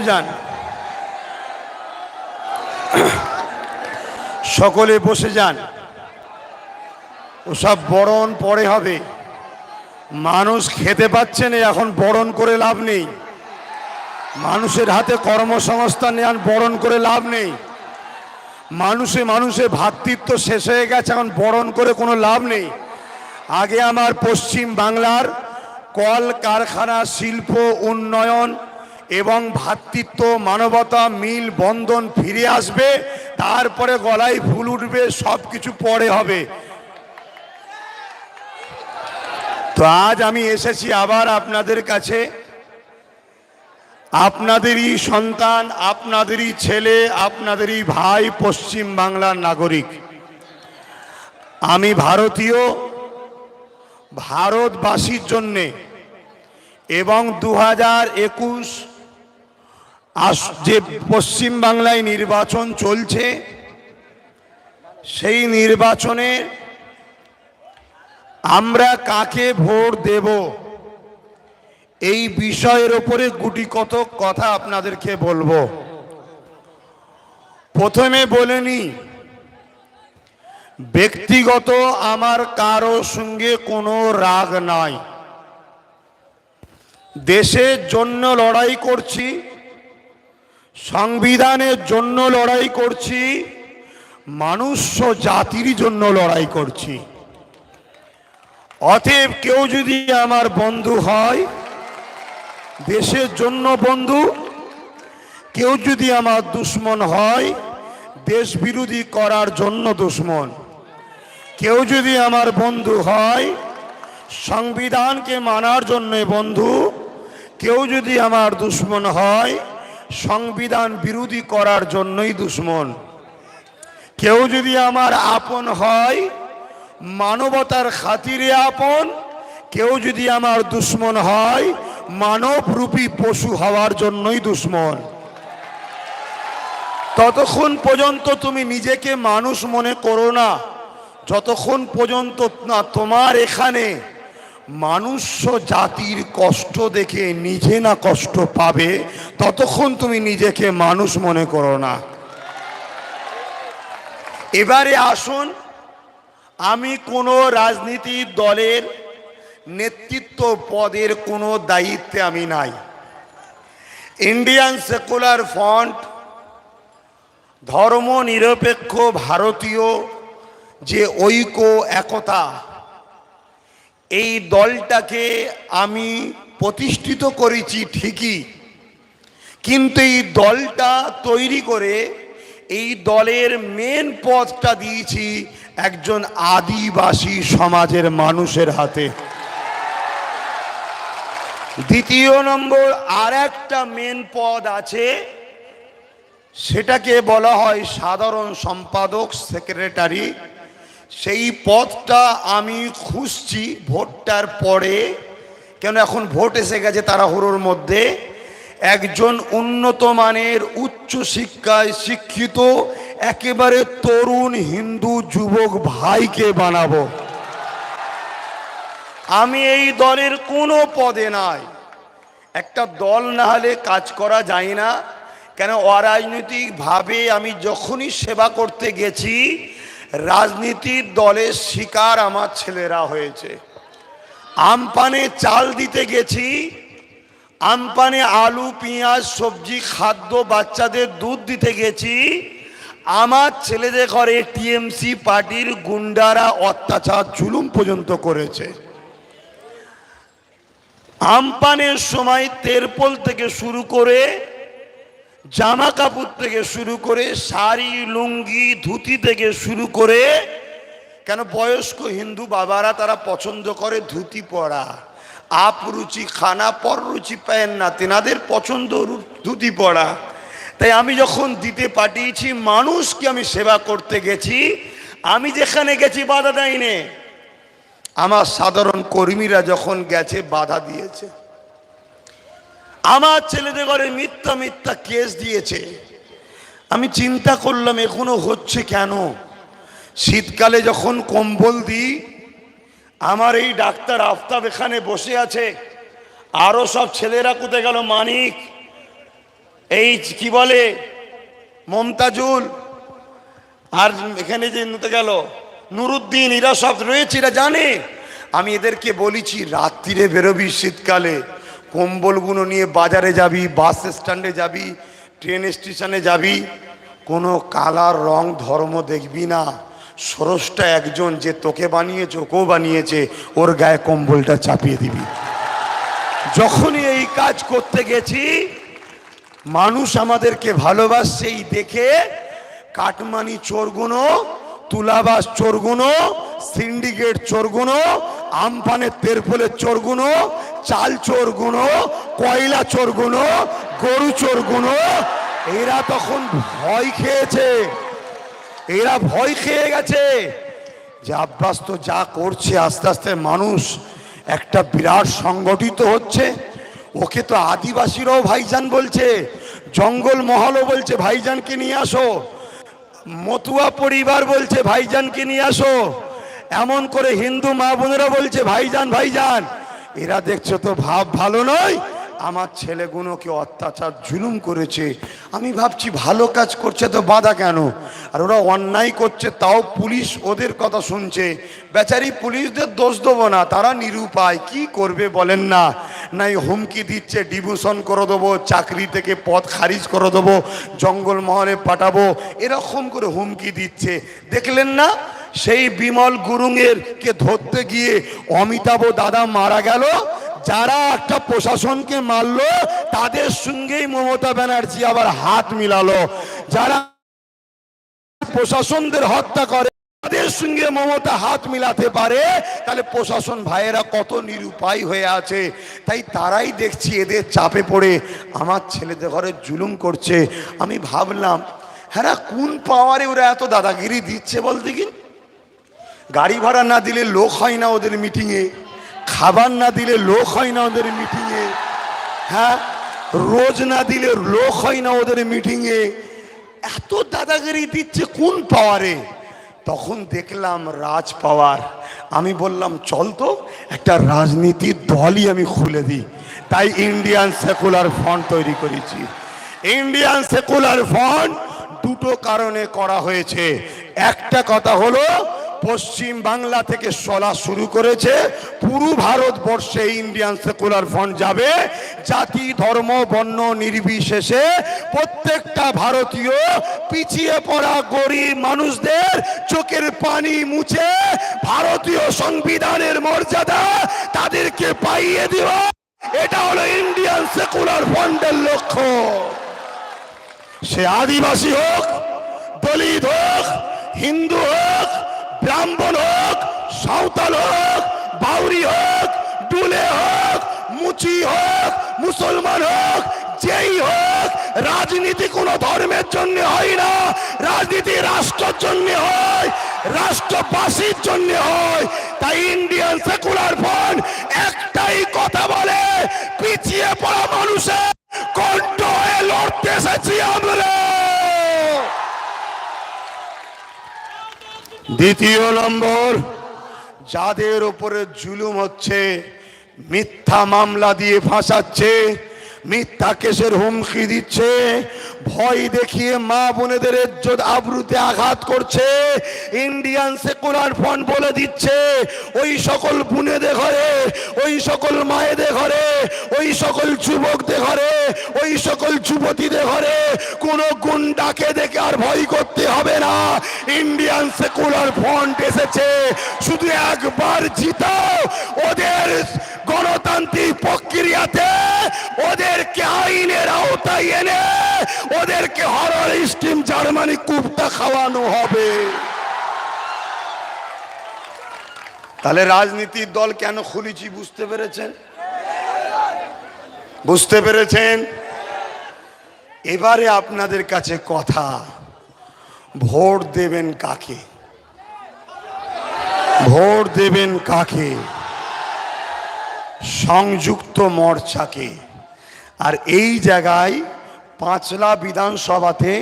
যান, সকলে বসে যান। ওসব বরণ পরে হবে। মানুষ খেতে পাচ্ছে না, এখন বরণ করে লাভ নেই। মানুষের হাতে কর্মসংস্থান নেই, বরণ করে লাভ নেই। মানুষে ভ্রাতৃত্ব শেষ হয়ে গেছে, এখন বরণ করে কোনো লাভ নেই। আগে আমার পশ্চিম বাংলার কল কারখানা, শিল্প উন্নয়ন এবং ভ্রাতৃত্ব, মানবতা, মিল বন্ধন ফিরে আসবে, তারপরে গলায় ফুল উঠবে, সব কিছু পরে হবে। তো আজ আমি এসেছি আবার আপনাদের কাছে, আপনাদেরই সন্তান, আপনাদেরই ছেলে, আপনাদেরই ভাই, পশ্চিম বাংলার নাগরিক। আমি ভারতীয়, ভারতবাসীর জন্যে এবং 2021 যে পশ্চিম বাংলায় নির্বাচন চলছে, সেই নির্বাচনে আমরা কাকে ভোট দেব, এই বিষয়ের উপরে গুটি কতক কথা আপনাদেরকে বলবো। প্রথমে বলে নি, ব্যক্তিগত আমার কারো সঙ্গে কোনো রাগ নাই। দেশের জন্য লড়াই করছি, সংবিধানের জন্য লড়াই করছি, মনুষ্য জাতির জন্য লড়াই করছি। অতএব কেউ যদি আমার বন্ধু হয়, দেশের জন্য বন্ধু। কেউ যদি আমার দুশ্মন হয়, দেশ বিরোধী করার জন্য দুশ্মন। কেউ যদি আমার বন্ধু হয়, সংবিধানকে মানার জন্য বন্ধু। কেউ যদি আমার দুশ্মন হয়, সংবিধান বিরোধী করার জন্যই দুশ্মন। কেউ যদি আমার আপন হয়, মানবতার খাতিরে আপন। কেউ যদি আমার দুশ্মন হয়, মানবরূপী পশু হওয়ার জন্যই দুশ্মন। ততক্ষণ পর্যন্ত তুমি নিজেকে মানুষ মনে করো না, যতক্ষণ পর্যন্ত না তোমার এখানে মনুষ্য জাতির কষ্ট দেখে নিজে না কষ্ট পাবে, ততক্ষণ তুমি নিজেকে মানুষ মনে করো না। এবারে আসুন, আমি কোনো রাজনীতির দলের নেতৃত্ব পদের কোনো দায়িত্বে আমি নাই। ইন্ডিয়ান সেকুলার ফ্রন্ট, ধর্মনিরপেক্ষ ভারতীয় যে ঐক্য একতা, এই দলটাকে আমি প্রতিষ্ঠিত করেছি ঠিকই, কিন্তু এই দলটা তৈরি করে এই দলের মেন পদটা দিয়েছি একজন আদিবাসী সমাজের মানুষের হাতে। দ্বিতীয় নম্বর আর একটা মেন পদ আছে, সেটাকে বলা হয় সাধারণ সম্পাদক, সেক্রেটারি। সেই পদটা আমি খুঁজছি ভোটটার পরে, কেন এখন ভোট এসে গেছে তাড়াহুড়োর মধ্যে। একজন উন্নত মানের উচ্চ শিক্ষায় শিক্ষিত একেবারে তরুণ হিন্দু যুবক ভাইকে বানাবো। আমি এই দলের কোনো পদে নাই। একটা দল না হলে কাজ করা যায় না। কেন, অরাজনৈতিকভাবে আমি যখনই সেবা করতে গেছি, রাজনীতির দলের শিকার আমার ছেলেরা হয়েছে। আমপানে চাল দিতে গেছি, আমপানে আলু পেঁয়াজ সবজি খাদ্য, বাচ্চাদের দুধ দিতে গেছি, আমার ছেলেদের ঘরে টিএমসি পার্টির গুন্ডারা অত্যাচার জুলুম পর্যন্ত করেছে। আমপানের সময় তেরপল থেকে শুরু করে, জামা কাপড় থেকে শুরু করে, শাড়ি লুঙ্গি ধুতি থেকে শুরু করে, কেন বয়স্ক হিন্দু বাবারা তারা পছন্দ করে ধুতি পরা। आप रुचि खाना पर रुचि पाएन ना, तेनाদের পছন্দ ধুতি পরা। তাই আমি যখন দিতে পাঠিয়েছি, মানুষকে আমি সেবা করতে গেছি, আমি যেখানে গেছি বাধা দেয়নি। আমার সাধারণ কর্মীরা যখন গেছে বাধা দিয়েছে। আমার ছেলেদের ঘরে মিথ্যা মিথ্যা কেস দিয়েছে। আমি চিন্তা করলাম এখনো হচ্ছে কেন। শীতকালে যখন কম্বল দিই, আমার এই ডাক্তার আফতাব এখানে বসে আছে, আরো সব ছেলেরা কোথায় গেল, মানিক এই কি বলে মমতাজুল, আর এখানে যে নিতে গেল নুরুদ্দিন, এরা সব রয়েছে, এরা জানে। আমি এদেরকে বলেছি রাত্রিরে বেরোবি শীতকালে, কম্বলগুলো নিয়ে বাজারে যাবি, বাস স্ট্যান্ডে যাবি, ট্রেন স্টেশনে যাবি, কোনো কালার রং ধর্ম দেখবি না। স্রষ্টা একজন, যে তোকে বানিয়েছে ওকেও বানিয়েছে, ওর গায়ে কম্বলটা চাপিয়ে দিবি। যখনই এই কাজ করতে গেছি, মানুষ আমাদেরকে ভালোবাসছে এই দেখে কাটমানি চোরগুনো, তুলাবাস চোরগুনো, সিন্ডিকেট চোরগুনো, আমপানের তেরপলের চোরগুনো, চাল চোরগুনো, কয়লা চোরগুনো, গরু চোরগুনো, এরা তখন ভয় খেয়েছে। এরা ভয় খেয়ে গেছে যে আব্বাস তো যা করছে, আস্তে আস্তে মানুষ একটা বিরাট সংগঠিত হচ্ছে। ওকে তো আদিবাসীরাও ভাইজান বলছে, জঙ্গল মহলও বলছে ভাইজানকে নিয়ে আসো, মতুয়া পরিবার বলছে ভাইজানকে নিয়ে আসো, এমন করে হিন্দু মা বোনেরা বলছে ভাইজান ভাইজান। এরা দেখছো তো ভাব ভালো নয়, আমার ছেলেগুলোকে অত্যাচার জুলুম করেছে। আমি ভাবছি ভালো কাজ করছে তো বাধা কেন? আর ওরা অন্যায় করছে, তাও পুলিশ ওদের কথা শুনছে। বেচারি পুলিশদের দোষ দেবো না, তারা নিরুপায়, কি করবে বলেন না। নাই হুমকি দিচ্ছে ডিভিশন করে দেবো, চাকরি থেকে পদ খারিজ করে দেবো, জঙ্গল মহলে পাঠাবো, এরকম করে হুমকি দিচ্ছে। দেখলেন না সেই বিমল গুরুংয়ের কে ধরতে গিয়ে অমিতাভ দাদা মারা গেল? যারা একটা প্রশাসনকে মারলো তাদের সঙ্গেই মমতা ব্যানার্জি আবার হাত মিলালো। যারা প্রশাসনদের হত্যা করে তাদের সঙ্গে মমতা হাত মিলাতে পারে, তাহলে প্রশাসন ভাইয়েরা কত নিরুপায় হয়ে আছে। তাই তারাই দেখছি এদের চাপে পড়ে আমার ছেলেদের ঘরে জুলুম করছে। আমি ভাবলাম হ্যাঁ, কোন পাওয়ারে ওরা এত দাদাগিরি দিচ্ছে বলতে? কি গাড়ি ভাড়া না দিলে লোক হয় না ওদের মিটিংয়ে, খাবার না দিলে লোক হয় না ওদের মিটিংয়ে, হ্যাঁ রোজ না দিলে লোক হয় না ওদের মিটিংয়ে, এত দাদাগিরি দিচ্ছে কোন পাওয়ারে? তখন দেখলাম রাজ পাওয়ার। আমি বললাম চল তো একটা রাজনীতির দলই আমি খুলে দিই। তাই ইন্ডিয়ান সেকুলার ফ্রন্ট তৈরি করেছি। ইন্ডিয়ান সেকুলার ফ্রন্ট দুটো কারণে করা হয়েছে। একটা কথা হলো পশ্চিম বাংলা থেকে চলা শুরু করেছে, পুরো ভারতবর্ষে ইন্ডিয়ান সেকুলার ফ্রন্ট যাবে। জাতি ধর্ম বর্ণ নির্বিশেষে প্রত্যেকটা ভারতীয় পিছিয়ে পড়া গরিব মানুষদের চোখের পানি মুছে ভারতীয় সংবিধানের মর্যাদা তাদেরকে পাইয়ে দেওয়া, এটা হলো ইন্ডিয়ান সেকুলার ফ্রন্টের লক্ষ্য। সে আদিবাসী হোক, দলিত হোক, হিন্দু হোক, ব্রাহ্মণ হোক, সাঁওতাল হোক, বাউরি হোক, ডুলে হোক, মুচি হোক, মুসলমান হোক, যেই হোক, রাজনীতি কোনো ধর্মের জন্য হয় না, রাজনীতি রাষ্ট্রের জন্য হয়, রাষ্ট্রবাসীর জন্য হয়। তাই ইন্ডিয়ান সেকুলার ফ্রন্ট একটাই কথা বলে, পিছিয়ে পড়া মানুষের কণ্ঠ হয়ে লড়তে এসেছি আমরা। দ্বিতীয় নম্বর, যাদের উপরে জুলুম হচ্ছে, মিথ্যা মামলা দিয়ে ফাঁসাচ্ছে, মিথ্যা কেসের হুমকি দিচ্ছে, ভয় দেখিয়ে মা বোনেদের ইজ্জত আবরুতে আঘাত করছে, ইন্ডিয়ান সেকুলার ফ্রন্ট বলে দিচ্ছে ওই সকল বোনেদের ঘরে, ওই সকল মায়েদের ঘরে, ওই সকল যুবকদের ঘরে, ওই সকল যুবতীদের ঘরে কোনো গুন্ডাকে দেখে আর ভয় করতে হবে না। ইন্ডিয়ান সেকুলার ফ্রন্ট এসেছে শুধু একবার জিতাও ওদের গণতান্ত্রিক প্রক্রিয়াতে, ওদেরকে আইনের আওতায় এনে ওদেরকে হরর স্টিম জার্মানি কুপ্তা খাওয়ানো হবে। তাহলে রাজনীতির দল কেন খুলেছি বুঝতে পেরেছেন? বুঝতে পেরেছেন? এবারে আপনাদের কাছে কথা, ভোট দেবেন কাকে? ভোট দেবেন কাকে? সংযুক্ত মোর্চাকে। আর এই জায়গায় পাঁচলা বিধানসভাতে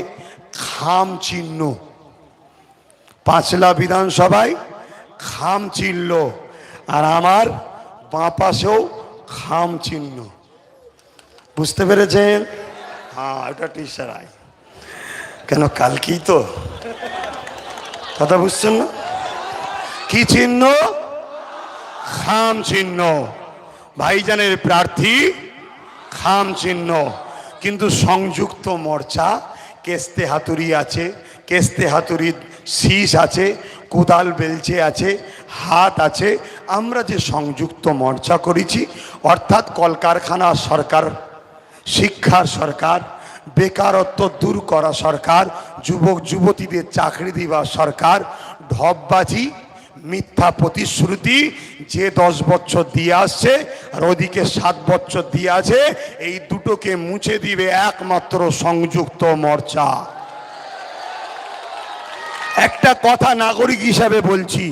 খাম চিহ্ন, পাঁচলা বিধানসভায় খাম চিহ্ন, আর আমার বাঁ পাশেও খাম চিহ্ন। বুঝতে পেরেছেন? হ্যাঁ, এটা টিসারাই। কেন কালকেই তো কথা বুঝছেন না? কি চিহ্ন? খাম চিহ্ন। ভাইজানের প্রার্থী খাম চিহ্ন। কিন্তু সংযুক্ত মোর্চা কেস্তে হাতুড়ি আছে, কেস্তে হাতুড়ির শীষ আছে, কোদাল বেলচে আছে, হাত আছে। আমরা যে সংযুক্ত মোর্চা করেছি, অর্থাৎ কলকারখানা সরকার, শিক্ষার সরকার, বেকারত্ব দূর করা সরকার, যুবক যুবতীদের চাকরি দেওয়া সরকার, ঢপবাজি, মিথ্যা প্রতিশ্রুতি যে 10 বছর দিয়ে আসছে আর ওদিকে 7 বছর দিয়ে আছে, এই দুটোকে মুছে দিবে একমাত্র সংযুক্ত মোর্চা। একটা কথা নাগরিক হিসাবে বলছি,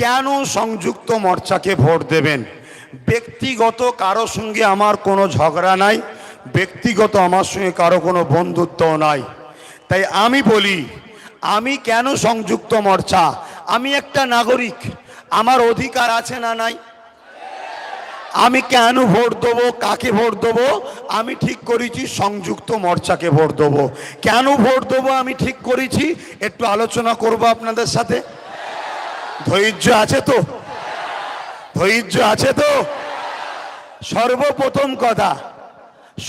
কেন সংযুক্ত মোর্চাকে ভোট দেবেন? ব্যক্তিগত কারো সঙ্গে আমার কোনো ঝগড়া নাই, ব্যক্তিগত আমার সঙ্গে কারো কোনো বন্ধুত্ব নাই। তাই আমি বলি, আমি কেন সংযুক্ত মোর্চা? আমি একটা নাগরিক, আমার অধিকার আছে না নাই? আমি কেন ভোট দেবো, কাকে ভোট দেবো? আমি ঠিক করেছি সংযুক্ত মোর্চাকে ভোট দেবো। কেন ভোট দেবো আমি ঠিক করেছি, একটু আলোচনা করব আপনাদের সাথে। ধৈর্য আছে তো? ধৈর্য আছে তো? সর্বপ্রথম কথা,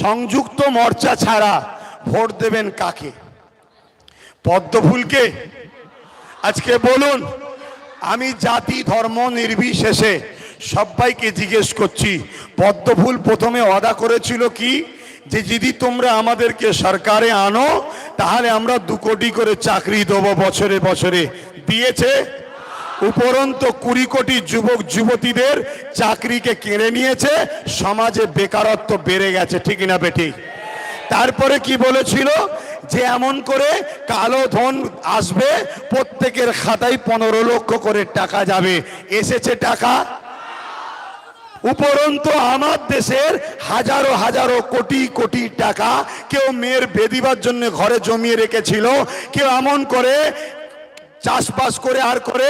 সংযুক্ত মোর্চা ছাড়া ভোট দেবেন কাকে? পদ্মফুলকে? আজকে বলুন, আমি জাতি ধর্ম নির্বিশেষে সবাইকে জিজ্ঞেস করছি, পদ্মফুল প্রথমে ওয়াদা করেছিল কি, যে যদি তোমরা আমাদেরকে সরকারে আনো তাহলে আমরা 2 কোটি করে চাকরি দেবো বছরে বছরে। দিয়েছে? উপরন্তু 20 কোটি যুবক যুবতীদের চাকরিকে কেড়ে নিয়েছে, সমাজে বেকারত্ব বেড়ে গেছে, ঠিক না বেঠিক? তারপরে কি বলেছিল, যে এমন করে কালো ধন আসবে, প্রত্যেকের খাতায় 15 লক্ষ করে টাকা যাবে। এসেছে টাকা? উপরন্তু আমার দেশের হাজারো হাজারো কোটি কোটি টাকা কেউ মেয়ের বেদিবার জন্য ঘরে জমিয়ে রেখেছিল, কেউ এমন করে চাষবাস করে আর করে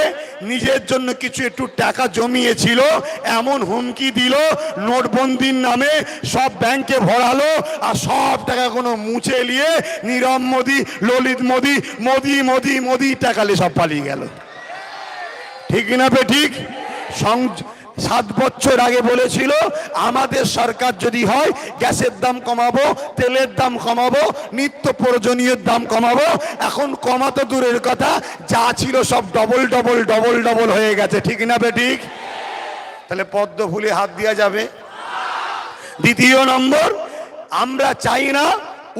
নিজের জন্য কিছু একটু টাকা জমিয়েছিল, এমন হুমকি দিল নোটবন্দির নামে, সব ব্যাংকে ভরালো আর সব টাকা কোনো মুছে নিয়ে নীরব মোদি, ললিত মোদি, মোদি মোদি মোদি টাকালে সব পালিয়ে গেল, ঠিক না বেঠিক? 7 বছর আগে বলেছিল আমাদের সরকার যদি হয় গ্যাসের দাম কমাবো, তেলের দাম কমাবো, নিত্য প্রয়োজনীয় দাম কমাবো। এখন কমাতো দূরের কথা, যা ছিল সব ডবল ডবল ডবল ডবল হয়ে গেছে, ঠিক না বেঠিক? তাহলে পদ্ম ফুলে হাত দেওয়া যাবে? দ্বিতীয় নম্বর, আমরা চাই না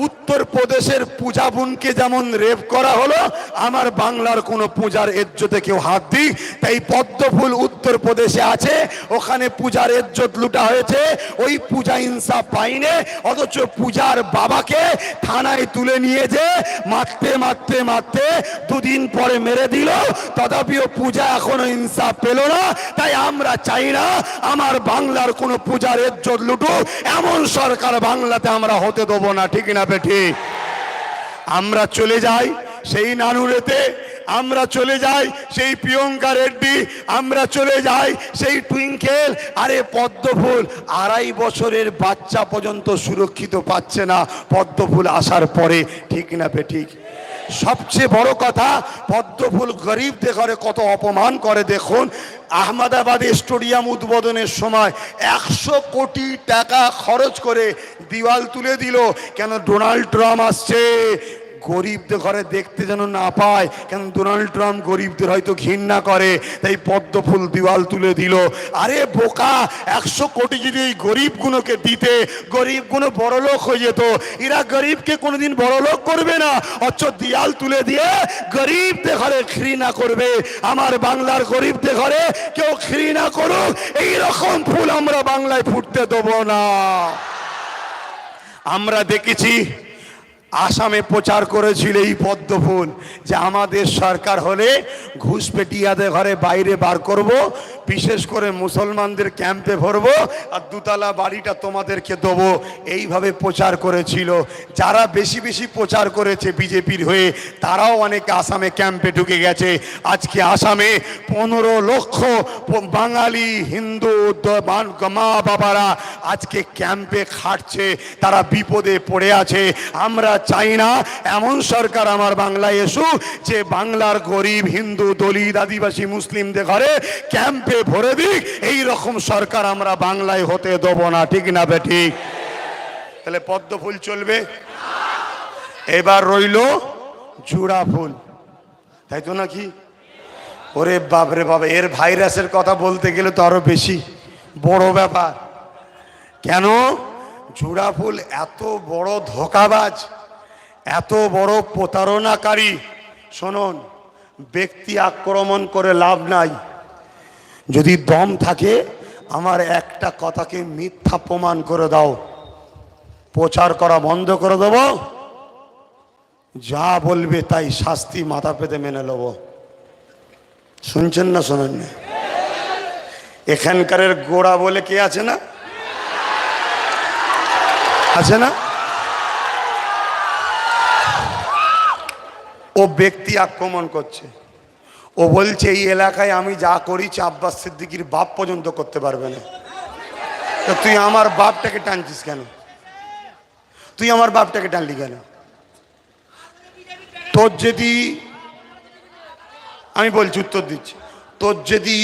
উত্তরপ্রদেশের পূজা বোনকে যেমন রেপ করা হলো, আমার বাংলার কোনো পূজার ইজ্জতে কেউ হাত দিক। তাই পদ্মফুল উত্তরপ্রদেশে আছে, ওখানে পূজার ইজ্জত লুটা হয়েছে, ওই পূজা ইনসাফ পাইনে, অথচ পূজার বাবাকে থানায় তুলে নিয়ে যে মারতে মারতে মারতে 2 দিন পরে মেরে দিল, তথাপিও পূজা এখনো ইনসাফ পেল না। তাই আমরা চাই না আমার বাংলার কোনো পূজার ইজ্জত লুটুক, এমন সরকার বাংলাতে আমরা হতে দেবো না, ঠিক না বেঠি? আমরা চলে যাই সেই নানুরেতে, আমরা চলে যাই সেই প্রিয়ঙ্কা রেড্ডি, আমরা চলে যাই সেই টুইঙ্কেল। আরে পদ্মফুল 2.5 বছরের বাচ্চা পর্যন্ত সুরক্ষিত পাচ্ছে না পদ্মফুল আসার পরে, ঠিক না বেঠিক? সবচেয়ে বড় কথা, পদ্মফুল গরিবদের ঘরে কত অপমান করে দেখুন। আহমেদাবাদে স্টেডিয়াম উদ্বোধনের সময় 100 কোটি টাকা খরচ করে দেওয়াল তুলে দিল। কেন? ডোনাল্ড ট্রাম্প আসছে, গরিবদের ঘরে দেখতে যেন না পায়। কেন? ডোনাল্ড ট্রাম্প গরিবদের হয়তো ঘৃণা করে, তাই পদ্মফুল দেওয়াল তুলে দিল। আরে বোকা, 100 কোটি যদি এই গরিবগুলোকে দিতে, গরিবগুলো বড়লোক হয়ে যেত। এরা গরিবকে কোনোদিন বড়লোক করবে না, অথচ দেওয়াল তুলে দিয়ে গরিবদের ঘরে ঘৃণা করবে। আমার বাংলার গরিবদের ঘরে কেউ ঘৃণা করুক, এইরকম ফুল আমরা বাংলায় ফুটতে দেবো না। আমরা দেখেছি আসামে প্রচার করেছিল এই পদ্মফুল যে আমাদের সরকার হলে ঘুষপেটিয়াদের ঘরে বাইরে বার করব, বিশেষ করে মুসলমানদের ক্যাম্পে ভরবো আর দুতলা বাড়িটা তোমাদেরকে দেবো, এইভাবে প্রচার করেছিল। যারা বেশি বেশি প্রচার করেছে বিজেপির হয়ে তারাও অনেকে আসামে ক্যাম্পে ঢুকে গেছে। আজকে আসামে 15 লক্ষ বাঙালি হিন্দু মা বাবারা আজকে ক্যাম্পে খাটছে, তারা বিপদে পড়ে আছে। আমরা চাই না এমন সরকার আমার বাংলায় এসুক যে বাংলার গরিব হিন্দু দলিত আদিবাসী মুসলিমদের ঘরে ক্যাম্পে ভরে দিক, এই রকম সরকার আমরা বাংলায় হতে দেব না। ঠিক না বেঠিক? তাহলে পদ্ম ফুল চলবে। এবার রইল জুড়া ফুল, তাই তো নাকি? ওরে বাপরে বাবা, এর ভাইরাসের কথা বলতে গেলে তো আরো বেশি বড় ব্যাপার। কেন? জুড়া ফুল এত বড় ধোঁকাবাজ, এত বড় প্রতারণাকারী। শুনুন, ব্যক্তি আক্রমণ করে লাভ নাই। যদি দম থাকে আমার একটা কথাকে মিথ্যা প্রমাণ করে দাও, প্রচার করা বন্ধ করে দেব, যা বলবে তাই শাস্তি মাথা পেতে মেনে নেব। শুনছেন না শোনেন না? এখানকারের গোড়া বলে কে আছে না? আছে না? ও ব্যক্তি আক্রমণ করছে, ও বলছে এই এলাকায় আমি যা করেছি আব্বাস সিদ্দিকীর বাপ পর্যন্ত করতে পারবে না। তো তুই আমার বাপটাকে টানছিস কেন? তুই আমার বাপটাকে টানলি কেন? তোর যদি, আমি বলছি উত্তর দিচ্ছি, তোর যদি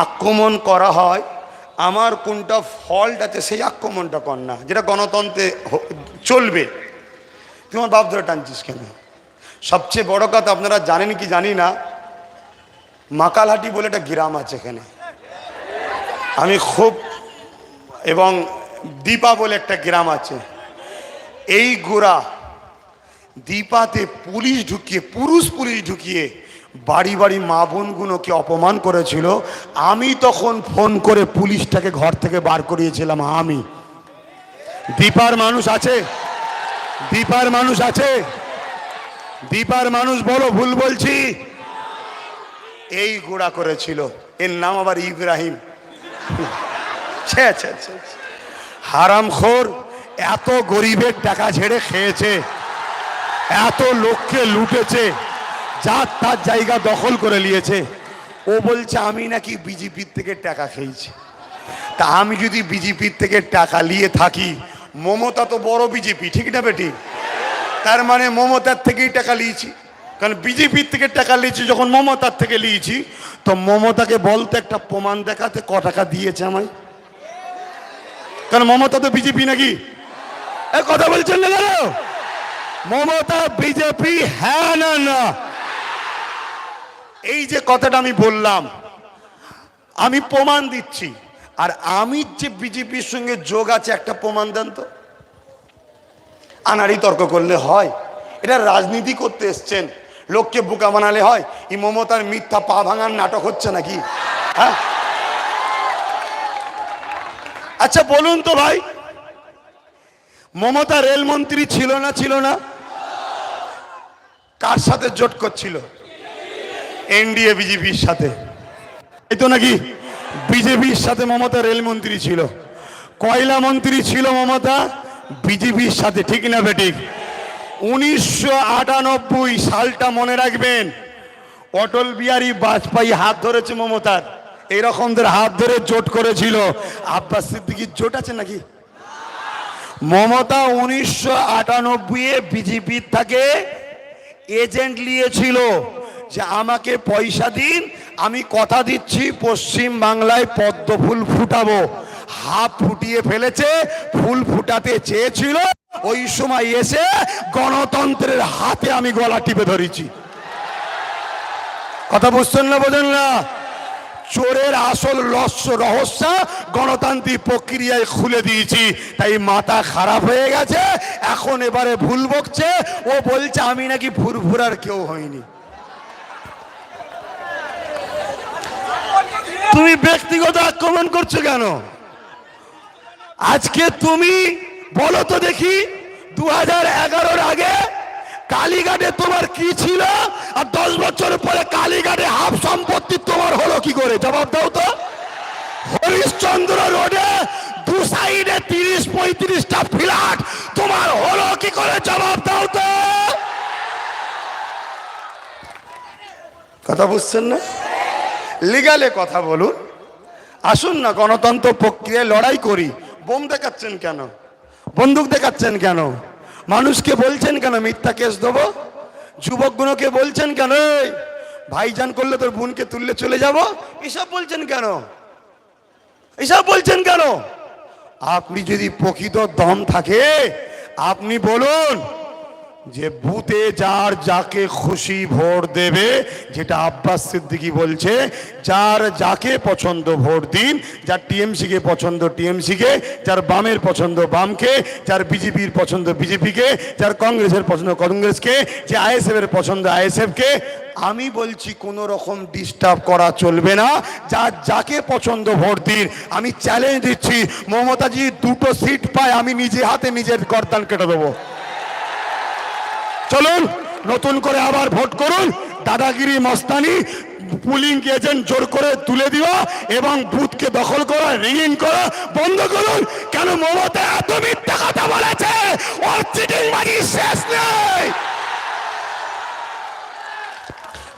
আক্রমণ করা হয় আমার কোনটা ফল্ট আছে সেই আক্রমণটা কর না, যেটা গণতন্ত্রে চলবে। তুই আমার বাপ ধরে টানছিস কেন? সবচেয়ে বড় কথা, আপনারা জানেন কি জানি না, মাকালহাটি বলে একটা গ্রাম আছে এখানে, আমি খুব, এবং দীপা বলে একটা গ্রাম আছে, এই গোড়া দীপাতে পুলিশ ঢুকিয়ে, পুরুষ পুলিশ ঢুকিয়ে বাড়ি বাড়ি মা বোনগুলোকে অপমান করেছিল। আমি তখন ফোন করে পুলিশটাকে ঘর থেকে বার করিয়েছিলাম। আমি, দীপার মানুষ আছে? দীপার মানুষ আছে? দীপার মানুষ বলো ভুল বলছি? এই গোড়া করেছিল, এর নাম আবার ইব্রাহিম। হারামখোর, এত গরিবের টাকা ঝেড়ে খেয়েছে, এত লোককে লুটেছে, যার তার জায়গা দখল করে নিয়েছে। ও বলছে আমি নাকি বিজেপির থেকে টাকা খেয়েছি। তা আমি যদি বিজেপির থেকে টাকা নিয়ে থাকি, মমতা তো বড় বিজেপি, ঠিক না বেটি? তার মানে মমতার থেকেই টাকা নিয়েছি, কারণ বিজেপির থেকে টাকা নিয়েছি যখন মমতার থেকে নিয়েছি, তো মমতাকে বলতে একটা প্রমাণ দেখাতে ক টাকা দিয়েছে আমায়, কারণ মমতা তো বিজেপি নাকি? কথা বলছেন না কেন? মমতা বিজেপি, হ্যাঁ না না? এই যে কথাটা আমি বললাম, আমি প্রমাণ দিচ্ছি। আর আমি যে বিজেপির সঙ্গে যোগ আছে একটা প্রমাণ দেন তো। আনাড়ি তর্ক করলে হয়? এটা রাজনীতি করতে এসছেন, লোককে বোকা বানালে হয়? এই মমতার মিথ্যা পা ভাঙার নাটক হচ্ছে নাকি? হ্যাঁ, আচ্ছা বলুন তো ভাই, মমতা রেলমন্ত্রী ছিল না ছিল না? কার সাথে জোট করছিল? এনডিএ বিজেপির সাথে, এই তো নাকি? বিজেপির সাথে মমতা রেলমন্ত্রী ছিল। কয়লা মন্ত্রী ছিল মমতা? বিজেপির সাথে, ঠিক না বেঠিক? 1998 সালটা মনে রাখবেন, অটল বিহারী বাজপেয়ী হাত ধরেছে মমতার, এইরকমদের হাত ধরে জোট করেছিল। আব্বাস সিদ্দিকীর জোট আছে নাকি? মমতা 1998 বিজেপির থেকে এজেন্ট নিয়েছিল যে আমাকে পয়সা দিন, আমি কথা দিচ্ছি পশ্চিম বাংলায় পদ্ম ফুল ফুটাবো। হাত ফুটিয়ে ফেলেছে, ফুল ফুটাতে চেয়েছিল, ওই সময় এসে গণতন্ত্রের হাতে আমি গলা টিপে ধরেছি। কথা বুঝছেন না? বোঝেন না? চোরের আসল রহস্য গণতান্ত্রিক প্রক্রিয়ায় খুলে দিয়েছি, তাই মাথা খারাপ হয়ে গেছে। এখন এবারে ভুল বকছে, ও বলছে আমি নাকি ফুরফুরার কেউ হয়নি। তুমি ব্যক্তিগত আক্রমণ করছো কেন? আজকে তুমি বলো তো দেখি, 2011-র আগে কালীঘাটে তোমার কি ছিল, আর 10 বছর পরে কালীঘাটে হাফ সম্পত্তি তোমার হলো কি করে? জবাব দাও তো। হরিশ্চন্দ্র রোডে দু সাইডে 30-35টা ফ্ল্যাট তোমার হলো কি করে? জবাব দাও তো। কথা বুঝছেন না? লিগালে কথা বলুন। আসুন না, গণতন্ত্র প্রক্রিয়ায় লড়াই করি। বোম দেখাচ্ছেন কেন? বন্দুক দেখাচ্ছেন কেন? মানুষকে বলছেন কেন মিথ্যা কেস দেবো? যুবকগুলোকে বলছেন কেন এই ভাইজান করলে তোর বোনকে তুললে চলে যাব? এসব বলছেন কেন? এসব বলছেন কেন? আপনি যদি প্রকৃত দম থাকে আপনি বলুন যে বুথে যার যাকে খুশি ভোট দেবে, যেটা আব্বাস সিদ্দিকী বলছে, যার যাকে পছন্দ ভোট দিন। যার টিএমসি কে পছন্দ টিএমসি-কে, যার বামের পছন্দ বামকে, যার বিজেপির পছন্দ বিজেপিকে, যার কংগ্রেসের পছন্দ কংগ্রেসকে, যে আইএসএফ এর পছন্দ আইএসএফকে। আমি বলছি কোনো রকম ডিস্টার্ব করা চলবে না। যার যাকে পছন্দ ভোট দিন। আমি চ্যালেঞ্জ দিচ্ছি, মমতাজি 2টো সিট পায়, আমি নিজে হাতে নিজের গর্দান কেটে দেবো। চলুন নতুন করে আবার ভোট করুন। দাদাগিরি মস্তানি পুলিং এজেন্ট জোর করে তুলে দেওয়া এবং বুথকে দখল করা, রিগিং করা বন্ধ করুন। কেন মমতা এত মিথ্যা কথা বলেছে? ওর চিটিংবাজি শেষ নেই।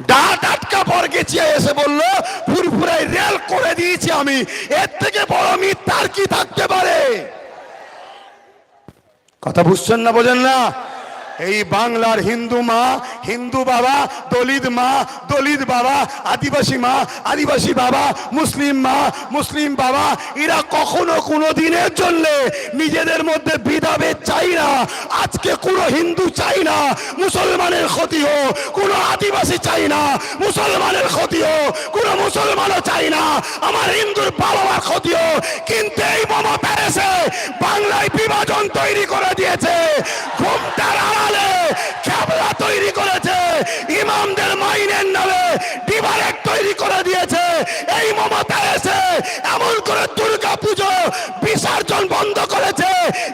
ডাট আটকা পর গেছিয়ে এসে বললো ফুরফুরাই রেল করে দিয়েছি আমি। এর থেকে বড় মিথ্যা আর কি থাকতে পারে? কথা বুঝছেন না, বোঝেন না? এই বাংলার হিন্দু মা হিন্দু বাবা, দলিত মা দলিত বাবা, আদিবাসী মা আদিবাসী বাবা, মুসলিম মা মুসলিম বাবা, এরা কখনো কোনো দিনের জন্য নিজেদের মধ্যে ভেদাভেদ চাই না। আজকে কোনো হিন্দু চাই না মুসলমানের ক্ষতি হোক, কোনো আদিবাসী চাই না মুসলমানের ক্ষতি হোক, কোনো মুসলমানও চাই না আমার হিন্দুর বাবা মার ক্ষতি হোক। কিন্তু এই মমতা এসে বাংলায় বিভাজন তৈরি করে দিয়েছে। ঘুমটার আড়ালে ক্যাবলা তৈরি করেছে, ইমামদের মাইনের নামে ডিভাইড তৈরি করে দিয়েছে। এই মমতা এসে এমন করে দুর্গা পুজো বিসর্জন বন্ধ করেছে।